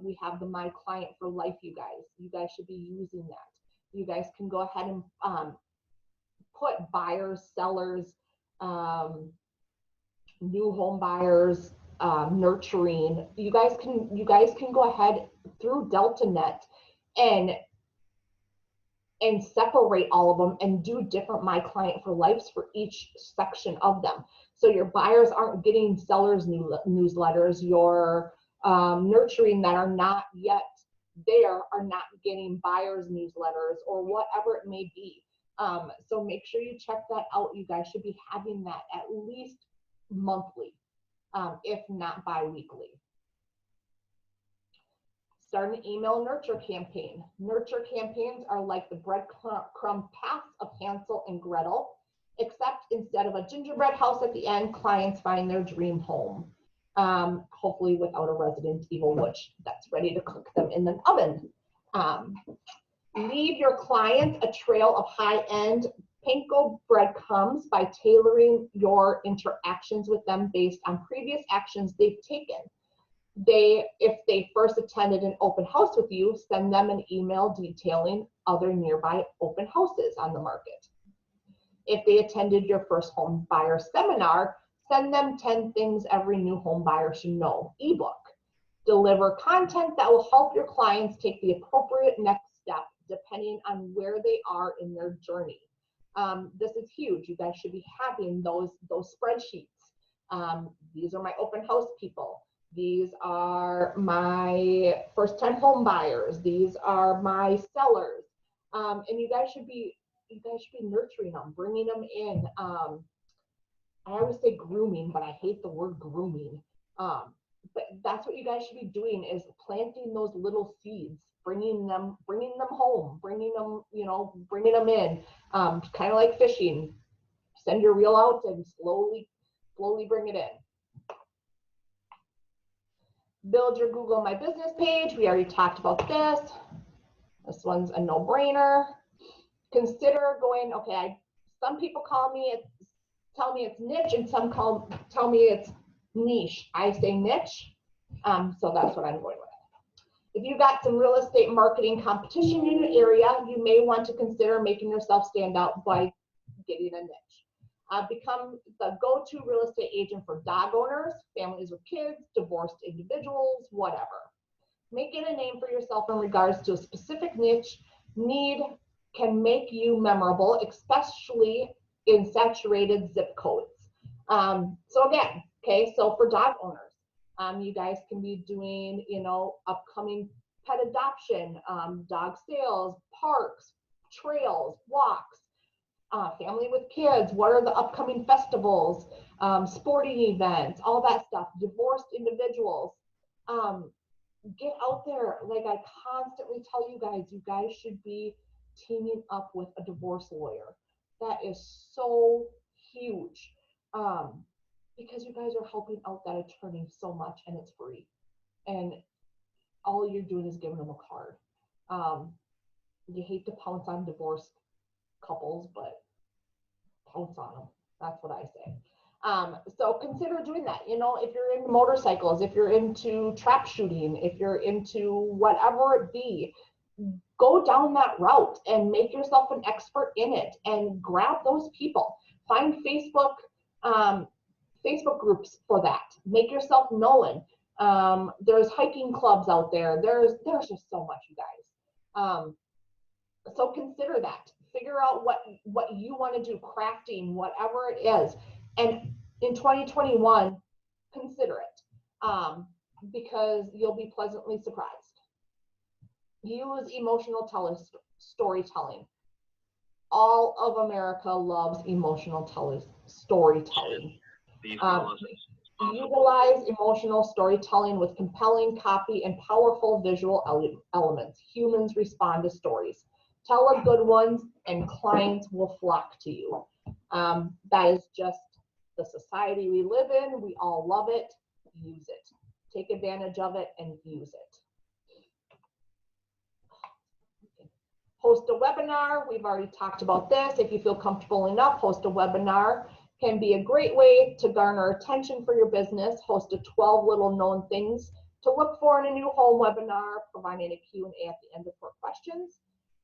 We have the My Client for Life, you guys. You guys should be using that. You guys can go ahead and put buyers, sellers, new home buyers, nurturing. You guys can go ahead through DeltaNet and separate all of them and do different My Client for Lives for each section of them. So your buyers aren't getting sellers newsletters. Your nurturing that are not yet there are not getting buyers newsletters or whatever it may be. So make sure you check that out. You guys should be having that at least monthly, if not bi-weekly. Start an email nurture campaign. Nurture campaigns are like the breadcrumb paths of Hansel and Gretel, except instead of a gingerbread house at the end, clients find their dream home. Hopefully without a Resident Evil witch that's ready to cook them in the oven. Leave your clients a trail of high-end Panko breadcrumbs by tailoring your interactions with them based on previous actions they've taken. If they first attended an open house with you, send them an email detailing other nearby open houses on the market. If they attended your first home buyer seminar, send them 10 things every new home buyer should know ebook. Deliver content that will help your clients take the appropriate next step depending on where they are in their journey. This is huge. You guys should be having those spreadsheets. These are my open house people. These are my first-time home buyers. These are my sellers. And you guys should be nurturing them, bringing them in. I always say grooming, but I hate the word grooming. But that's what you guys should be doing, is planting those little seeds, bringing them home, bringing them in, kind of like fishing. Send your reel out and slowly bring it in. Build your Google My Business page. We already talked about this. This one's a no-brainer. Consider going, okay, some people tell me it's niche, and some tell me it's niche. I say niche, so that's what I'm going with. If you got some real estate marketing competition in your area, you may want to consider making yourself stand out by getting a niche. Become the go-to real estate agent for dog owners, families with kids, divorced individuals, whatever. Making a name for yourself in regards to a specific niche need can make you memorable, especially in saturated zip codes. So again, okay, so for dog owners, you guys can be doing, upcoming pet adoption, dog sales, parks, trails, walks, family with kids, what are the upcoming festivals, sporting events, all that stuff, divorced individuals. Get out there. Like I constantly tell you guys should be teaming up with a divorce lawyer. That is so huge, because you guys are helping out that attorney so much, and it's free. And all you're doing is giving them a card. You hate to pounce on divorced couples, but pounce on them. That's what I say. So consider doing that. If you're into motorcycles, if you're into trap shooting, if you're into whatever it be, go down that route and make yourself an expert in it and grab those people. Find Facebook groups for that. Make yourself known. There's hiking clubs out there. There's just so much, you guys. So consider that. Figure out what you want to do, crafting, whatever it is. And in 2021, consider it, because you'll be pleasantly surprised. Use emotional storytelling. All of America loves emotional storytelling. Utilize emotional storytelling with compelling copy and powerful visual elements. Humans respond to stories. Tell a good ones and clients will flock to you. That is just the society we live in. We all love it. Use it. Take advantage of it and use it. Host a webinar. We've already talked about this. If you feel comfortable enough, host a webinar. Can be a great way to garner attention for your business. Host a 12 little known things to look for in a new home webinar, providing a Q&A at the end for questions.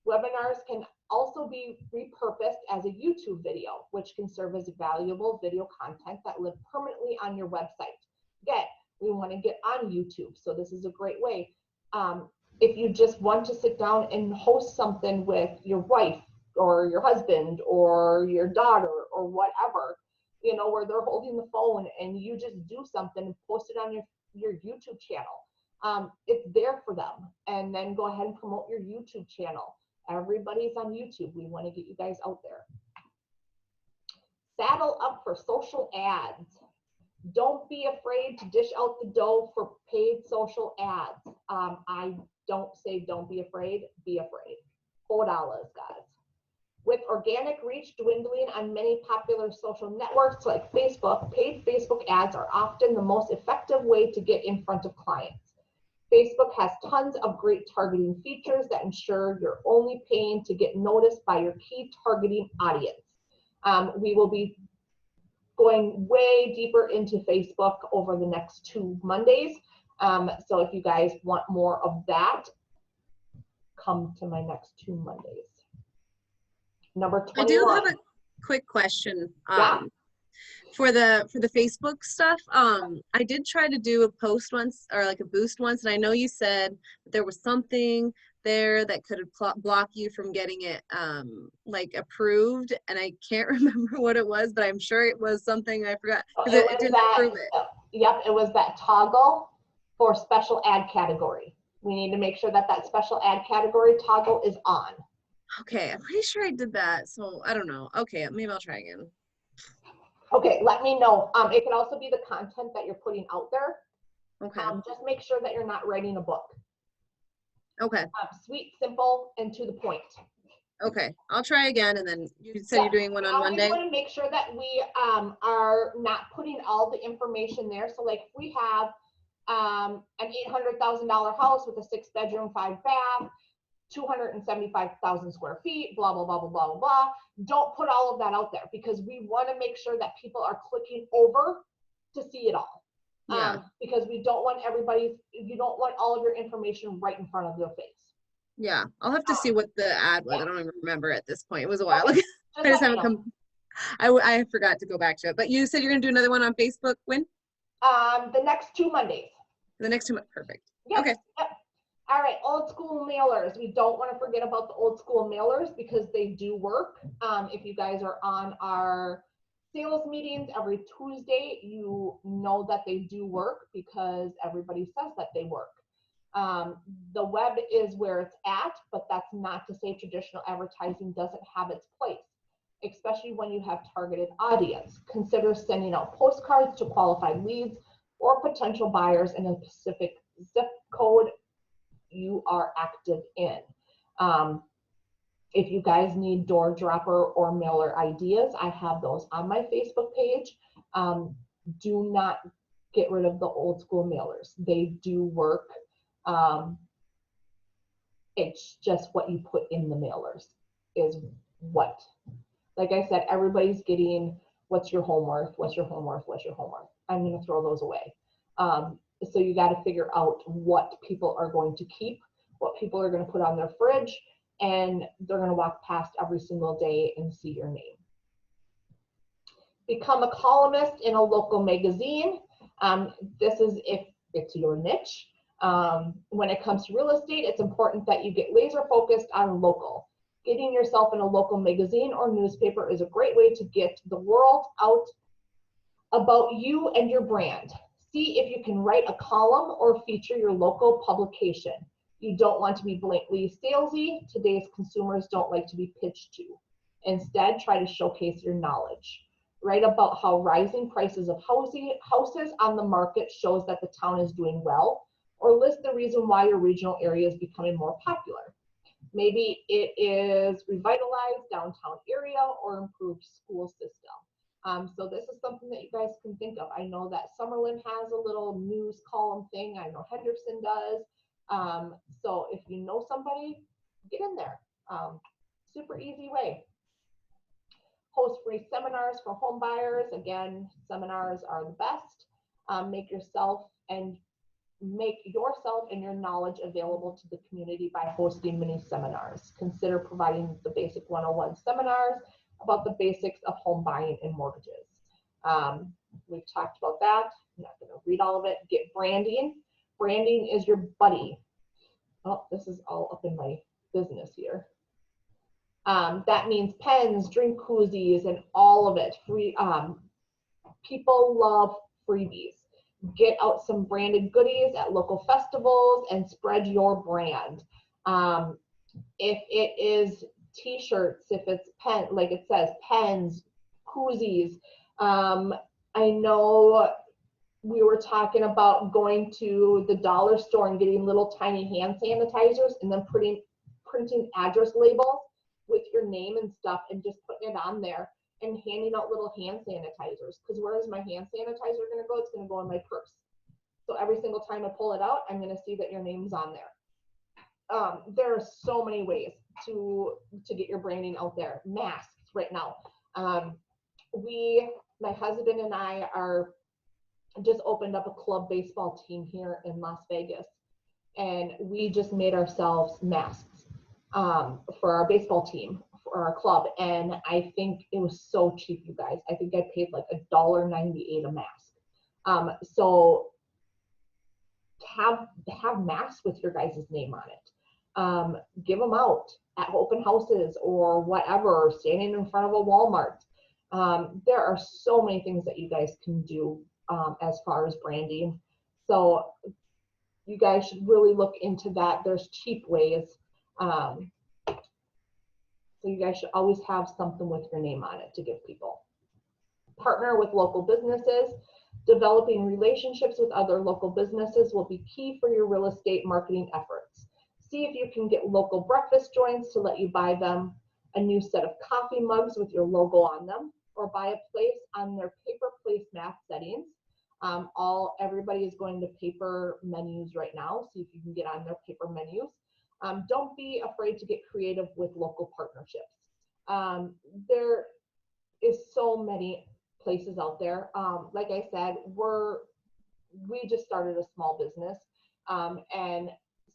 Webinars can also be repurposed as a YouTube video, which can serve as valuable video content that live permanently on your website. Again, we want to get on YouTube, so this is a great way. If you just want to sit down and host something with your wife or your husband or your daughter or whatever, where they're holding the phone and you just do something and post it on your YouTube channel. It's there for them. And then go ahead and promote your YouTube channel. Everybody's on YouTube. We want to get you guys out there. Saddle up for social ads. Don't be afraid to dish out the dough for paid social ads. I don't say don't be afraid, be afraid. $4, guys. With organic reach dwindling on many popular social networks like Facebook, paid Facebook ads are often the most effective way to get in front of clients. Facebook has tons of great targeting features that ensure you're only paying to get noticed by your key targeting audience. We will be going way deeper into Facebook over the next 2 Mondays. So if you guys want more of that, come to my next 2 Mondays. Number 21. I do have a quick question. Yeah. For the Facebook stuff, I did try to do a post once, or like a boost once, and I know you said that there was something there that could block you from getting it like approved, and I can't remember what it was, but I'm sure it was something I forgot because it didn't approve it. Yep, it was that toggle for special ad category. We need to make sure that that special ad category toggle is on. Okay, I'm pretty sure I did that, so I don't know. Okay, maybe I'll try again. Okay, let me know. It can also be the content that you're putting out there. Okay. Just make sure that you're not writing a book. Okay. Sweet, simple, and to the point. Okay, I'll try again, and then you said you're doing one on Monday. I want to make sure that we are not putting all the information there. So like if we have an $800,000 house with a 6-bedroom, 5-bath, 275,000 square feet, blah, blah, blah, blah, blah, blah. Don't put all of that out there because we want to make sure that people are clicking over to see it all. Yeah. Because we don't want you don't want all of your information right in front of your face. Yeah, I'll have to see what the ad was. I don't even remember at this point. It was a while Okay. ago. I just haven't come. I forgot to go back to it. But you said you're gonna do another one on Facebook when? The next 2 Mondays. The next 2 months. Perfect. Yep. Okay. Yep. All right, old school mailers. We don't want to forget about the old school mailers because they do work. If you guys are on our sales meetings every Tuesday, you know that they do work because everybody says that they work. The web is where it's at, but that's not to say traditional advertising doesn't have its place, especially when you have targeted audience. Consider sending out postcards to qualified leads or potential buyers in a specific zip code you are active in. If you guys need door dropper or mailer ideas, I have those on my Facebook page. Do not get rid of the old school mailers. They do work. It's just what you put in the mailers is what. Like I said, everybody's getting what's your home worth, what's your home worth, what's your home worth. I'm going to throw those away. So you got to figure out what people are going to keep, what people are going to put on their fridge, and they're going to walk past every single day and see your name. Become a columnist in a local magazine. This is if it's your niche. When it comes to real estate, it's important that you get laser focused on local. Getting yourself in a local magazine or newspaper is a great way to get the world out about you and your brand. See if you can write a column or feature your local publication. You don't want to be blatantly salesy. Today's consumers don't like to be pitched to. Instead, try to showcase your knowledge. Write about how rising prices of houses on the market shows that the town is doing well, or list the reason why your regional area is becoming more popular. Maybe it is revitalized downtown area or improved school system. So this is something that you guys can think of. I know that Summerlin has a little news column thing. I know Henderson does. So if you know somebody, get in there. Super easy way. Host free seminars for home buyers. Again, seminars are the best. Make yourself and your knowledge available to the community by hosting mini seminars. Consider providing the basic 101 seminars about the basics of home buying and mortgages. We've talked about that. I'm not going to read all of it. Get branding. Branding is your buddy. Oh, this is all up in my business here. That means pens, drink koozies, and all of it. Free. People love freebies. Get out some branded goodies at local festivals and spread your brand. If it is t-shirts, if it's pen, like it says, pens, koozies. I know we were talking about going to the dollar store and getting little tiny hand sanitizers and then printing address labels with your name and stuff and just putting it on there and handing out little hand sanitizers. Because where is my hand sanitizer going to go? It's going to go in my purse. So every single time I pull it out, I'm going to see that your name's on there. There are so many ways to get your branding out there. Masks right now. My husband and I are just opened up a club baseball team here in Las Vegas, and we just made ourselves masks for our baseball team, for our club. And I think it was so cheap, you guys. I think I paid like $1.98 a mask. So have masks with your guys' name on it. Give them out at open houses or whatever, standing in front of a Walmart. There are so many things that you guys can do as far as branding. So you guys should really look into that. There's cheap ways. So you guys should always have something with your name on it to give people. Partner with local businesses. Developing relationships with other local businesses will be key for your real estate marketing efforts. See if you can get local breakfast joints to let you buy them a new set of coffee mugs with your logo on them, or buy a place on their paper placemat settings. Everybody is going to paper menus right now. See if you can get on their paper menus. Don't be afraid to get creative with local partnerships. There is so many places out there. Like I said, we just started a small business, and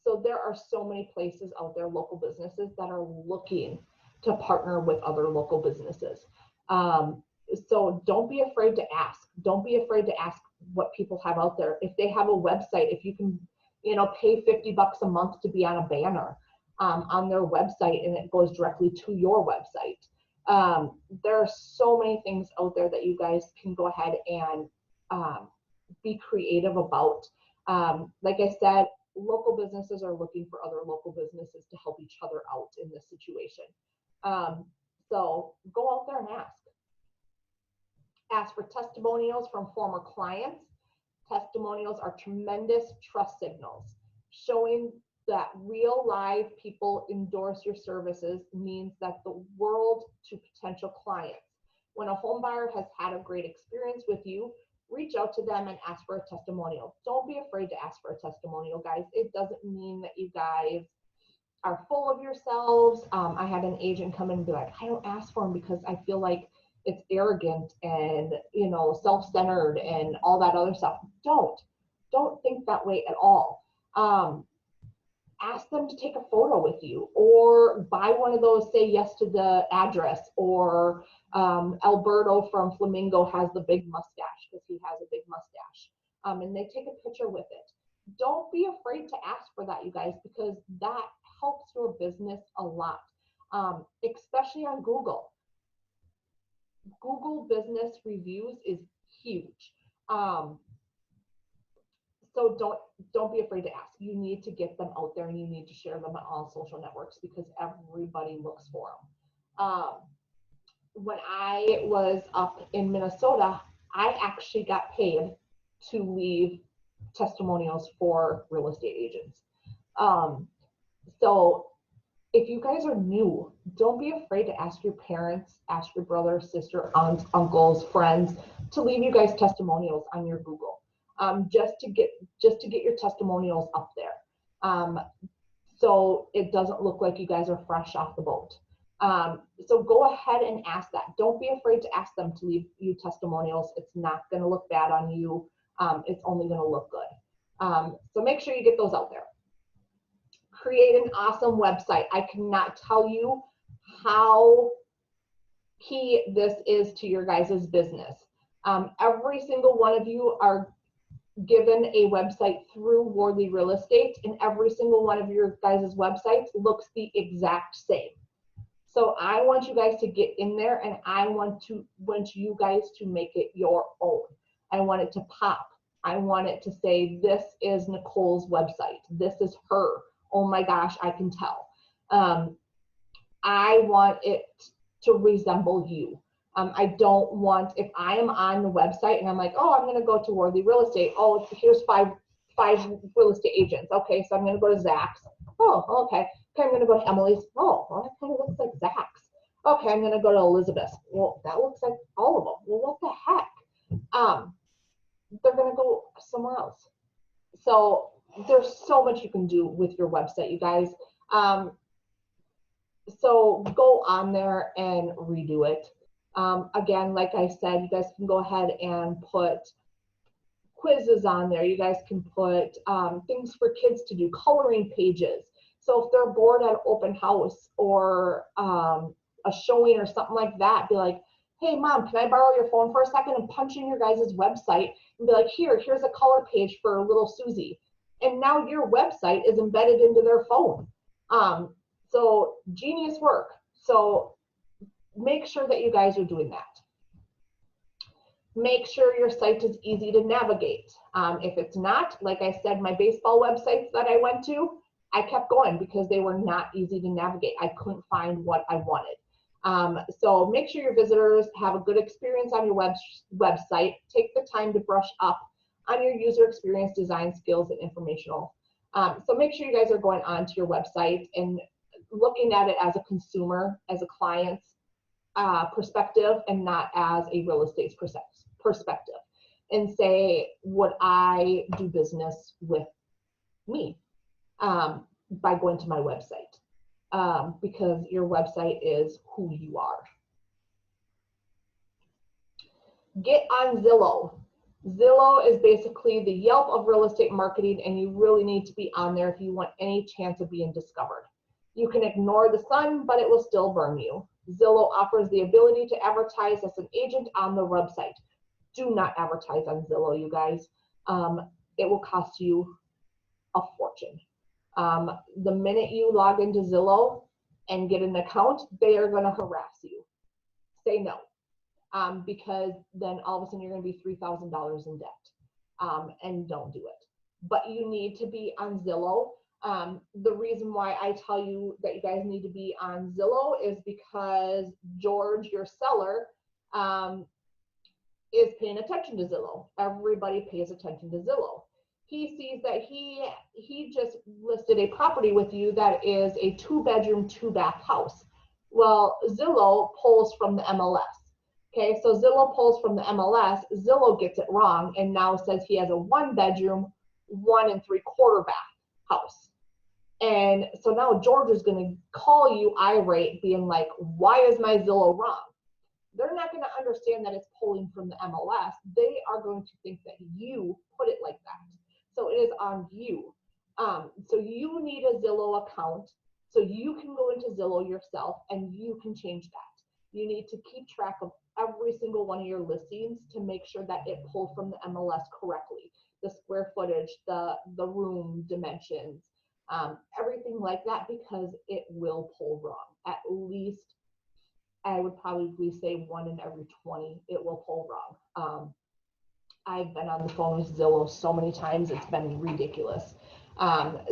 so there are so many places out there, local businesses that are looking to partner with other local businesses. So don't be afraid to ask. Don't be afraid to ask what people have out there. If they have a website, if you can, pay $50 a month to be on a banner on their website, and it goes directly to your website. There are so many things out there that you guys can go ahead and be creative about. Like I said, local businesses are looking for other local businesses to help each other out in this situation. So go out there and ask. Ask for testimonials from former clients. Testimonials are tremendous trust signals. Showing that real live people endorse your services means that the world to potential clients. When a home buyer has had a great experience with you, reach out to them and ask for a testimonial. Don't be afraid to ask for a testimonial, guys. It doesn't mean that you guys are full of yourselves. I had an agent come in and be like, I don't ask for them because I feel like it's arrogant and, self-centered and all that other stuff. Don't think that way at all. Ask them to take a photo with you, or buy one of those, say yes to the address, or Alberto from Flamingo has the big mustache because he has a big mustache, and they take a picture with it. Don't be afraid to ask for that, you guys, because that helps your business a lot, especially on Google. Google business reviews is huge. So don't be afraid to ask. You need to get them out there, and you need to share them on all social networks because everybody looks for them. When I was up in Minnesota, I actually got paid to leave testimonials for real estate agents. So if you guys are new, don't be afraid to ask your parents, ask your brother, sister, aunts, uncles, friends to leave you guys testimonials on your Google. Just to get your testimonials up there, so it doesn't look like you guys are fresh off the boat. So go ahead and ask that. Don't be afraid to ask them to leave you testimonials. It's not going to look bad on you. It's only going to look good. So make sure you get those out there. Create an awesome website. I cannot tell you how key this is to your guys' business. Every single one of you are given a website through Wardley Real Estate, and every single one of your guys' websites looks the exact same. So I want you guys to get in there, and I want you guys to make it your own. I want it to pop. I want it to say, this is Nicole's website. This is her. Oh my gosh, I can tell. I want it to resemble you. I don't want, if I am on the website and I'm like, oh, I'm going to go to Worthy Real Estate. Oh, here's five real estate agents. Okay, so I'm going to go to Zach's. Oh, okay. Okay, I'm going to go to Emily's. Oh, well, that kind of looks like Zach's. Okay, I'm going to go to Elizabeth's. Well, that looks like all of them. Well, what the heck? They're going to go somewhere else. So there's so much you can do with your website, you guys. So go on there and redo it. Again, like I said, you guys can go ahead and put quizzes on there. You guys can put things for kids to do, coloring pages. So if they're bored at open house or a showing or something like that, be like, hey mom, can I borrow your phone for a second and punch in your guys' website and be like, here's a color page for little Susie. And now your website is embedded into their phone. So genius work. So make sure that you guys are doing that. Make sure your site is easy to navigate. If it's not, like I said, my baseball websites that I went to, I kept going because they were not easy to navigate. I couldn't find what I wanted. So make sure your visitors have a good experience on your website. Take the time to brush up on your user experience, design skills, and informational. So make sure you guys are going onto your website and looking at it as a consumer, as a client's perspective, and not as a real estate perspective. And say, would I do business with me by going to my website? Because your website is who you are. Get on Zillow. Zillow is basically the Yelp of real estate marketing, and you really need to be on there if you want any chance of being discovered. You can ignore the sun, but it will still burn you. Zillow offers the ability to advertise as an agent on the website. Do not advertise on Zillow, you guys. It will cost you a fortune. The minute you log into Zillow and get an account, they are going to harass you. Say no, because then all of a sudden you're going to be $3,000 in debt, and don't do it. But you need to be on Zillow. The reason why I tell you that you guys need to be on Zillow is because George, your seller, is paying attention to Zillow. Everybody pays attention to Zillow. He sees that he just listed a property with you that is a 2-bedroom, 2-bath house. Well, Zillow pulls from the MLS. Okay, so Zillow pulls from the MLS. Zillow gets it wrong and now says he has a 1-bedroom, 1 3/4 bath house. And so now George is going to call you irate, being like, why is my Zillow wrong? They're not going to understand that it's pulling from the MLS. They are going to think that you put it like that. So it is on you. So you need a Zillow account so you can go into Zillow yourself and you can change that. You need to keep track of every single one of your listings to make sure that it pulls from the MLS correctly. The square footage, the room dimensions, everything like that, because it will pull wrong. At least, I would probably say 1 in every 20, it will pull wrong. I've been on the phone with Zillow so many times, it's been ridiculous.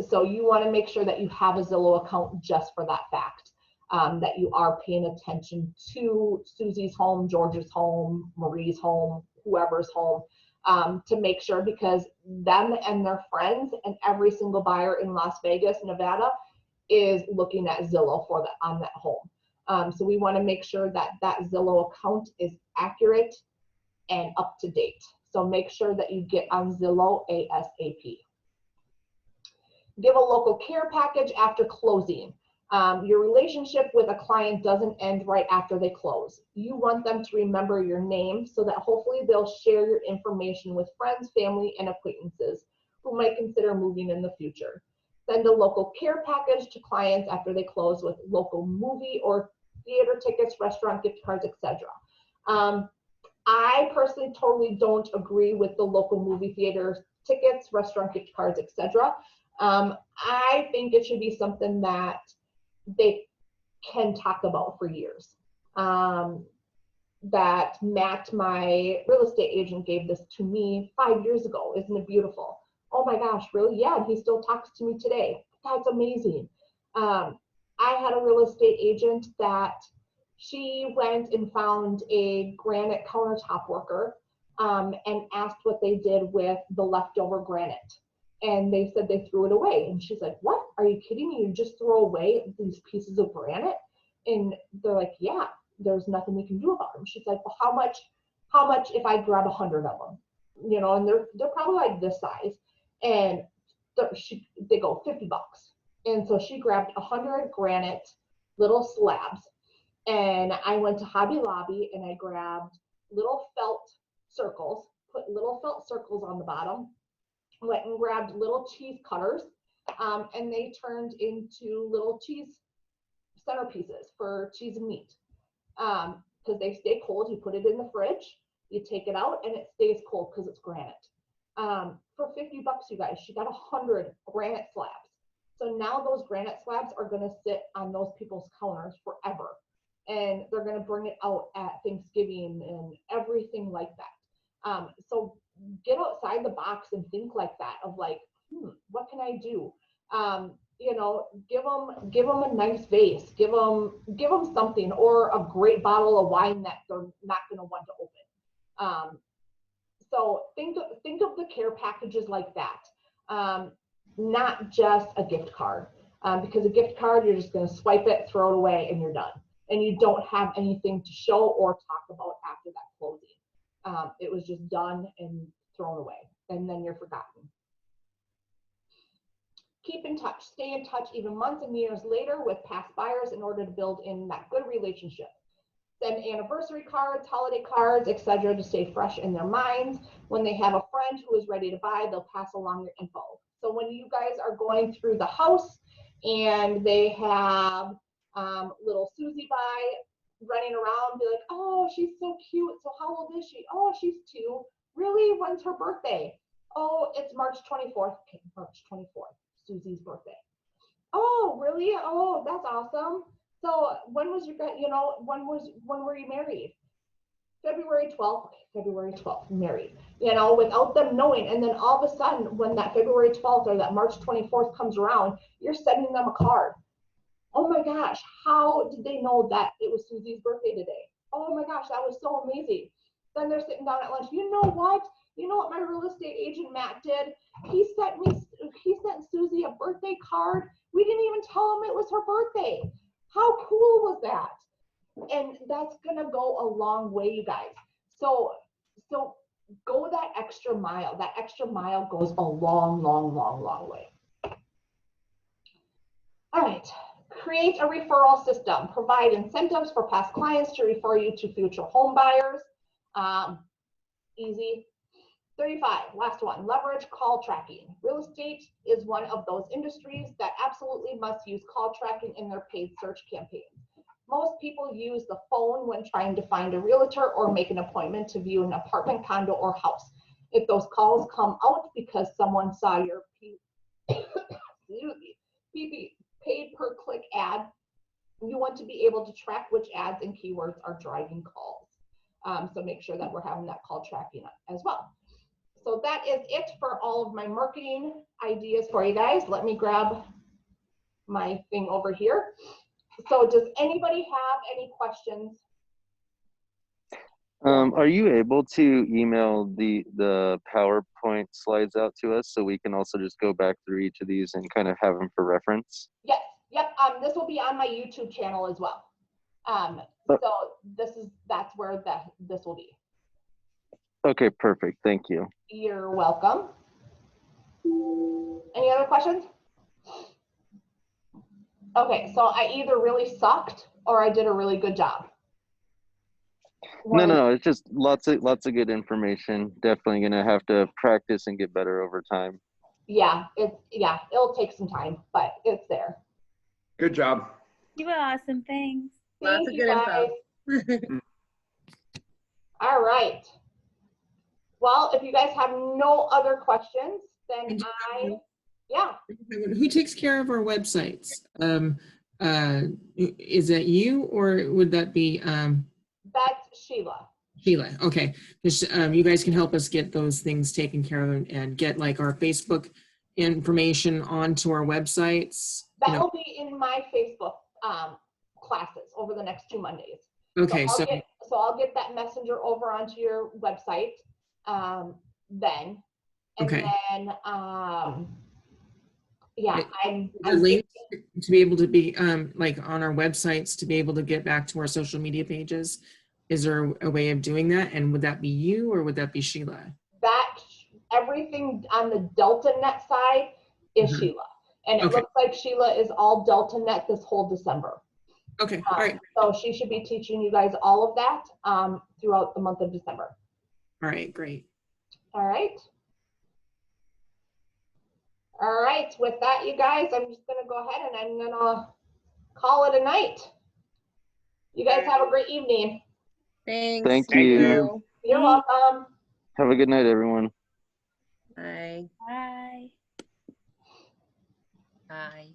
So you want to make sure that you have a Zillow account just for that fact, that you are paying attention to Susie's home, George's home, Marie's home, whoever's home, to make sure, because them and their friends and every single buyer in Las Vegas, Nevada, is looking at Zillow for on that home. So we want to make sure that that Zillow account is accurate and up to date. So make sure that you get on Zillow ASAP. Give a local care package after closing. Your relationship with a client doesn't end right after they close. You want them to remember your name so that hopefully they'll share your information with friends, family, and acquaintances who might consider moving in the future. Send a local care package to clients after they close with local movie or theater tickets, restaurant gift cards, etc. I personally totally don't agree with the local movie theater tickets, restaurant gift cards, etc. I think it should be something that they can talk about for years. That Matt, my real estate agent, gave this to me 5 years ago. Isn't it beautiful? Oh my gosh, really? Yeah, and he still talks to me today. That's amazing. I had a real estate agent that she went and found a granite countertop worker and asked what they did with the leftover granite. And they said they threw it away. And she's like, what? Are you kidding me? You just throw away these pieces of granite? And they're like, yeah, there's nothing we can do about them. She's like, well, how much if I grab 100 of them? You know, and they're probably like this size. And they go $50. And so she grabbed 100 granite little slabs And I went to Hobby Lobby and I grabbed little felt circles, put little felt circles on the bottom, went and grabbed little cheese cutters, and they turned into little cheese centerpieces for cheese and meat. Because they stay cold, you put it in the fridge, you take it out, and it stays cold because it's granite. For $50, you guys, she got 100 granite slabs. So now those granite slabs are going to sit on those people's counters forever. And they're going to bring it out at Thanksgiving and everything like that. So get outside the box and think like that of like, what can I do? You know, give them a nice vase, give them something, or a great bottle of wine that they're not going to want to open. So think of the care packages like that, not just a gift card, because a gift card, you're just going to swipe it, throw it away, and you're done. And you don't have anything to show or talk about after that closing. It was just done and thrown away, and then you're forgotten. Keep in touch. Stay in touch even months and years later with past buyers in order to build in that good relationship. Send anniversary cards, holiday cards, etc. to stay fresh in their minds. When they have a friend who is ready to buy, they'll pass along your info. So when you guys are going through the house and they have little Susie by running around, be like, oh, she's so cute. So how old is she? Oh, she's 2. Really? When's her birthday? Oh, it's March 24th. Okay, March 24th, Susie's birthday. Oh, really? Oh, that's awesome. So when was your, when were you married? February 12th. Okay, February 12th, married. Without them knowing. And then all of a sudden, when that February 12th or that March 24th comes around, you're sending them a card. Oh my gosh, how did they know that it was Susie's birthday today? Oh my gosh, that was so amazing. Then they're sitting down at lunch. You know what my real estate agent Matt did? He sent Susie a birthday card. We didn't even tell him it was her birthday. How cool was that? And that's gonna go a long way, you guys. So go that extra mile. That extra mile goes a long, long, long, long way. All right. Create a referral system. Provide incentives for past clients to refer you to future home buyers. Easy. 35, last one, leverage call tracking. Real estate is one of those industries that absolutely must use call tracking in their paid search campaigns. Most people use the phone when trying to find a realtor or make an appointment to view an apartment, condo, or house. If those calls come out because someone saw your paid per click ad, you want to be able to track which ads and keywords are driving calls. So make sure that we're having that call tracking as well. So that is it for all of my marketing ideas for you guys. Let me grab my thing over here. So does anybody have any questions? Are you able to email the PowerPoint slides out to us so we can also just go back through each of these and kind of have them for reference? Yes. Yep. This will be on my YouTube channel as well. So that's where this will be. Okay, perfect. Thank you. You're welcome. Any other questions? Okay, so I either really sucked or I did a really good job. No, it's just lots of good information. Definitely gonna have to practice and get better over time. Yeah, it'll take some time, but it's there. Good job. You were awesome. Thanks. Lots of good info. All right. Well, if you guys have no other questions, then Who takes care of our websites? Is that you or would that be? That's Sheila. Sheila, okay. You guys can help us get those things taken care of and get like our Facebook information onto our websites. That will be in my Facebook classes over the next 2 Mondays. Okay, so I'll get that messenger over onto your website then. And okay. then I'm links to be able to be like on our websites to be able to get back to our social media pages. Is there a way of doing that? And would that be you or would that be Sheila? That everything on the DeltaNet side is Sheila. And it looks like Sheila is all DeltaNet this whole December. Okay, all right, So she should be teaching you guys all of that throughout the month of December. all right, great. All right. All right, with that, you guys, I'm just gonna go ahead and I'm gonna call it a night. You guys have a great evening. Thanks. Thank Thank you. you. You're welcome. Have a good night, everyone. Bye. Bye. Bye.